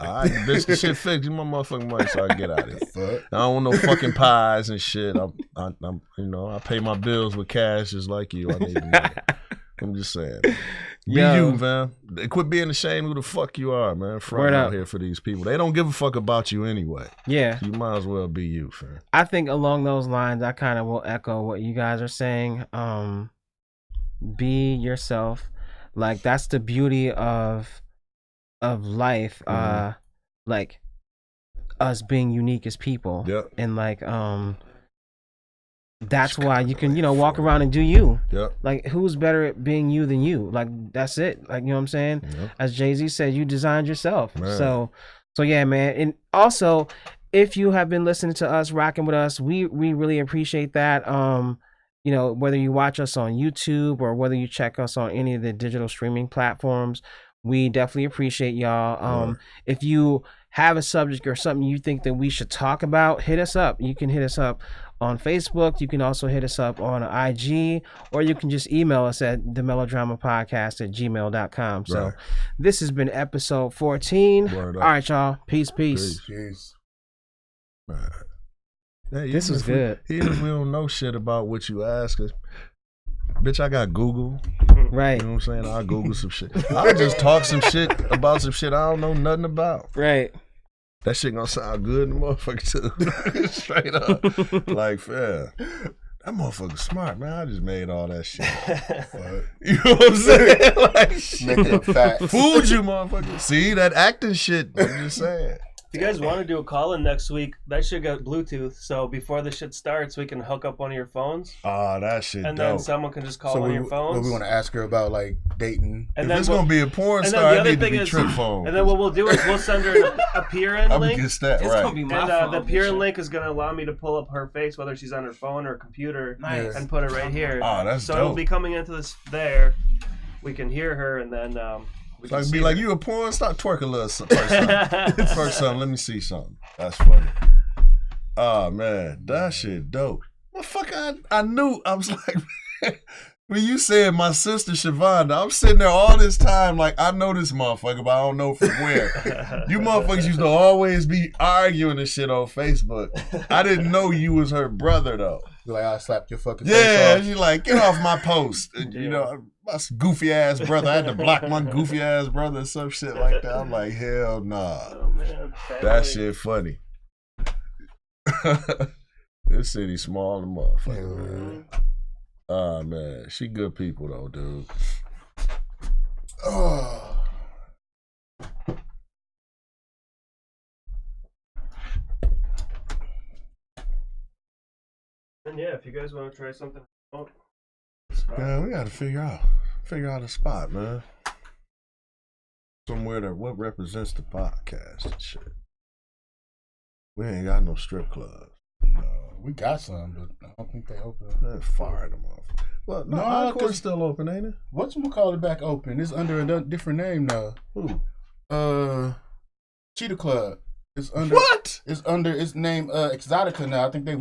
All right, bitch, the shit fixed. Give me my motherfucking money so I can get out of here. I don't want no fucking pies and shit. I pay my bills with cash just like you. I need the money. I'm just saying. Be you, man. Quit being ashamed who the fuck you are, man. Front out here for these people. They don't give a fuck about you anyway. Yeah. So you might as well be you, fam. I think along those lines, I kind of will echo what you guys are saying. Be yourself. Like that's the beauty of life. Mm-hmm. Like us being unique as people. Yep. And like that's why you can, walk around and do you. Yep. Like, who's better at being you than you? Like, that's it. Like, you know what I'm saying? Yep. As Jay-Z said, you designed yourself. Man. So yeah, man. And also, if you have been listening to us, rocking with us, we really appreciate that. Whether you watch us on YouTube or whether you check us on any of the digital streaming platforms, we definitely appreciate y'all. If you have a subject or something you think that we should talk about, hit us up. You can hit us up on Facebook. You can also hit us up on IG, or you can just email us at themellodramapodcast@gmail.com. So this has been episode 14. All right, y'all. Peace. Hey, this was good. Even if we don't know shit about what you ask us, bitch, I got Google. Right. You know what I'm saying? I'll Google some shit. I'll just talk some shit about some shit I don't know nothing about. Right. That shit gonna sound good in the motherfucker too. Straight up. Like, fair. That motherfucker smart, man. I just made all that shit. You know what I'm saying? Like, shit. Make it fat. Fooled you, motherfucker. See, that acting shit, I'm just saying. If you guys want to do a call-in next week, that shit got Bluetooth. So before the shit starts, we can hook up one of your phones. Oh, that shit and dope. then someone can just call one of your phones. What we want to ask her about, like, dating. And if it's going to be a porn star, it need to be trip phone. And then what we'll do is we'll send her a peer-in link. It's going to be my phone. The peer-in link is going to allow me to pull up her face, whether she's on her phone or computer, and put it right here. Oh, that's so dope. it'll be coming into this there. We can hear her, and then we so can I can be her. like, you a porn star? Twerk a little something. Twerk something. Let me see something. That's funny. Oh, man. That shit dope. Motherfucker, I knew. I was like, when you said my sister Shavonda, I'm sitting there all this time like, I know this motherfucker, but I don't know from where. You motherfuckers used to always be arguing and shit on Facebook. I didn't know you was her brother, though. Like, I slapped your fucking face off. Yeah, she like, get off my post. And, you know, my goofy ass brother. I had to block my goofy ass brother and some shit like that. I'm like, hell nah. Oh, man. That shit funny. This city small and motherfucker, man. Oh, man. She good people, though, dude. Oh. And yeah, if you guys want to try something, Man, we got to figure out a spot, man. Somewhere that what represents the podcast and shit. We ain't got no strip clubs. No, we got some, but I don't think they open. Man, fire them off. Well, no, Encore's still open, ain't it? Whatchamacallit back open? It's under a different name now. Who? Cheetah Club. It's under what? It's under its name Exotica now. I think they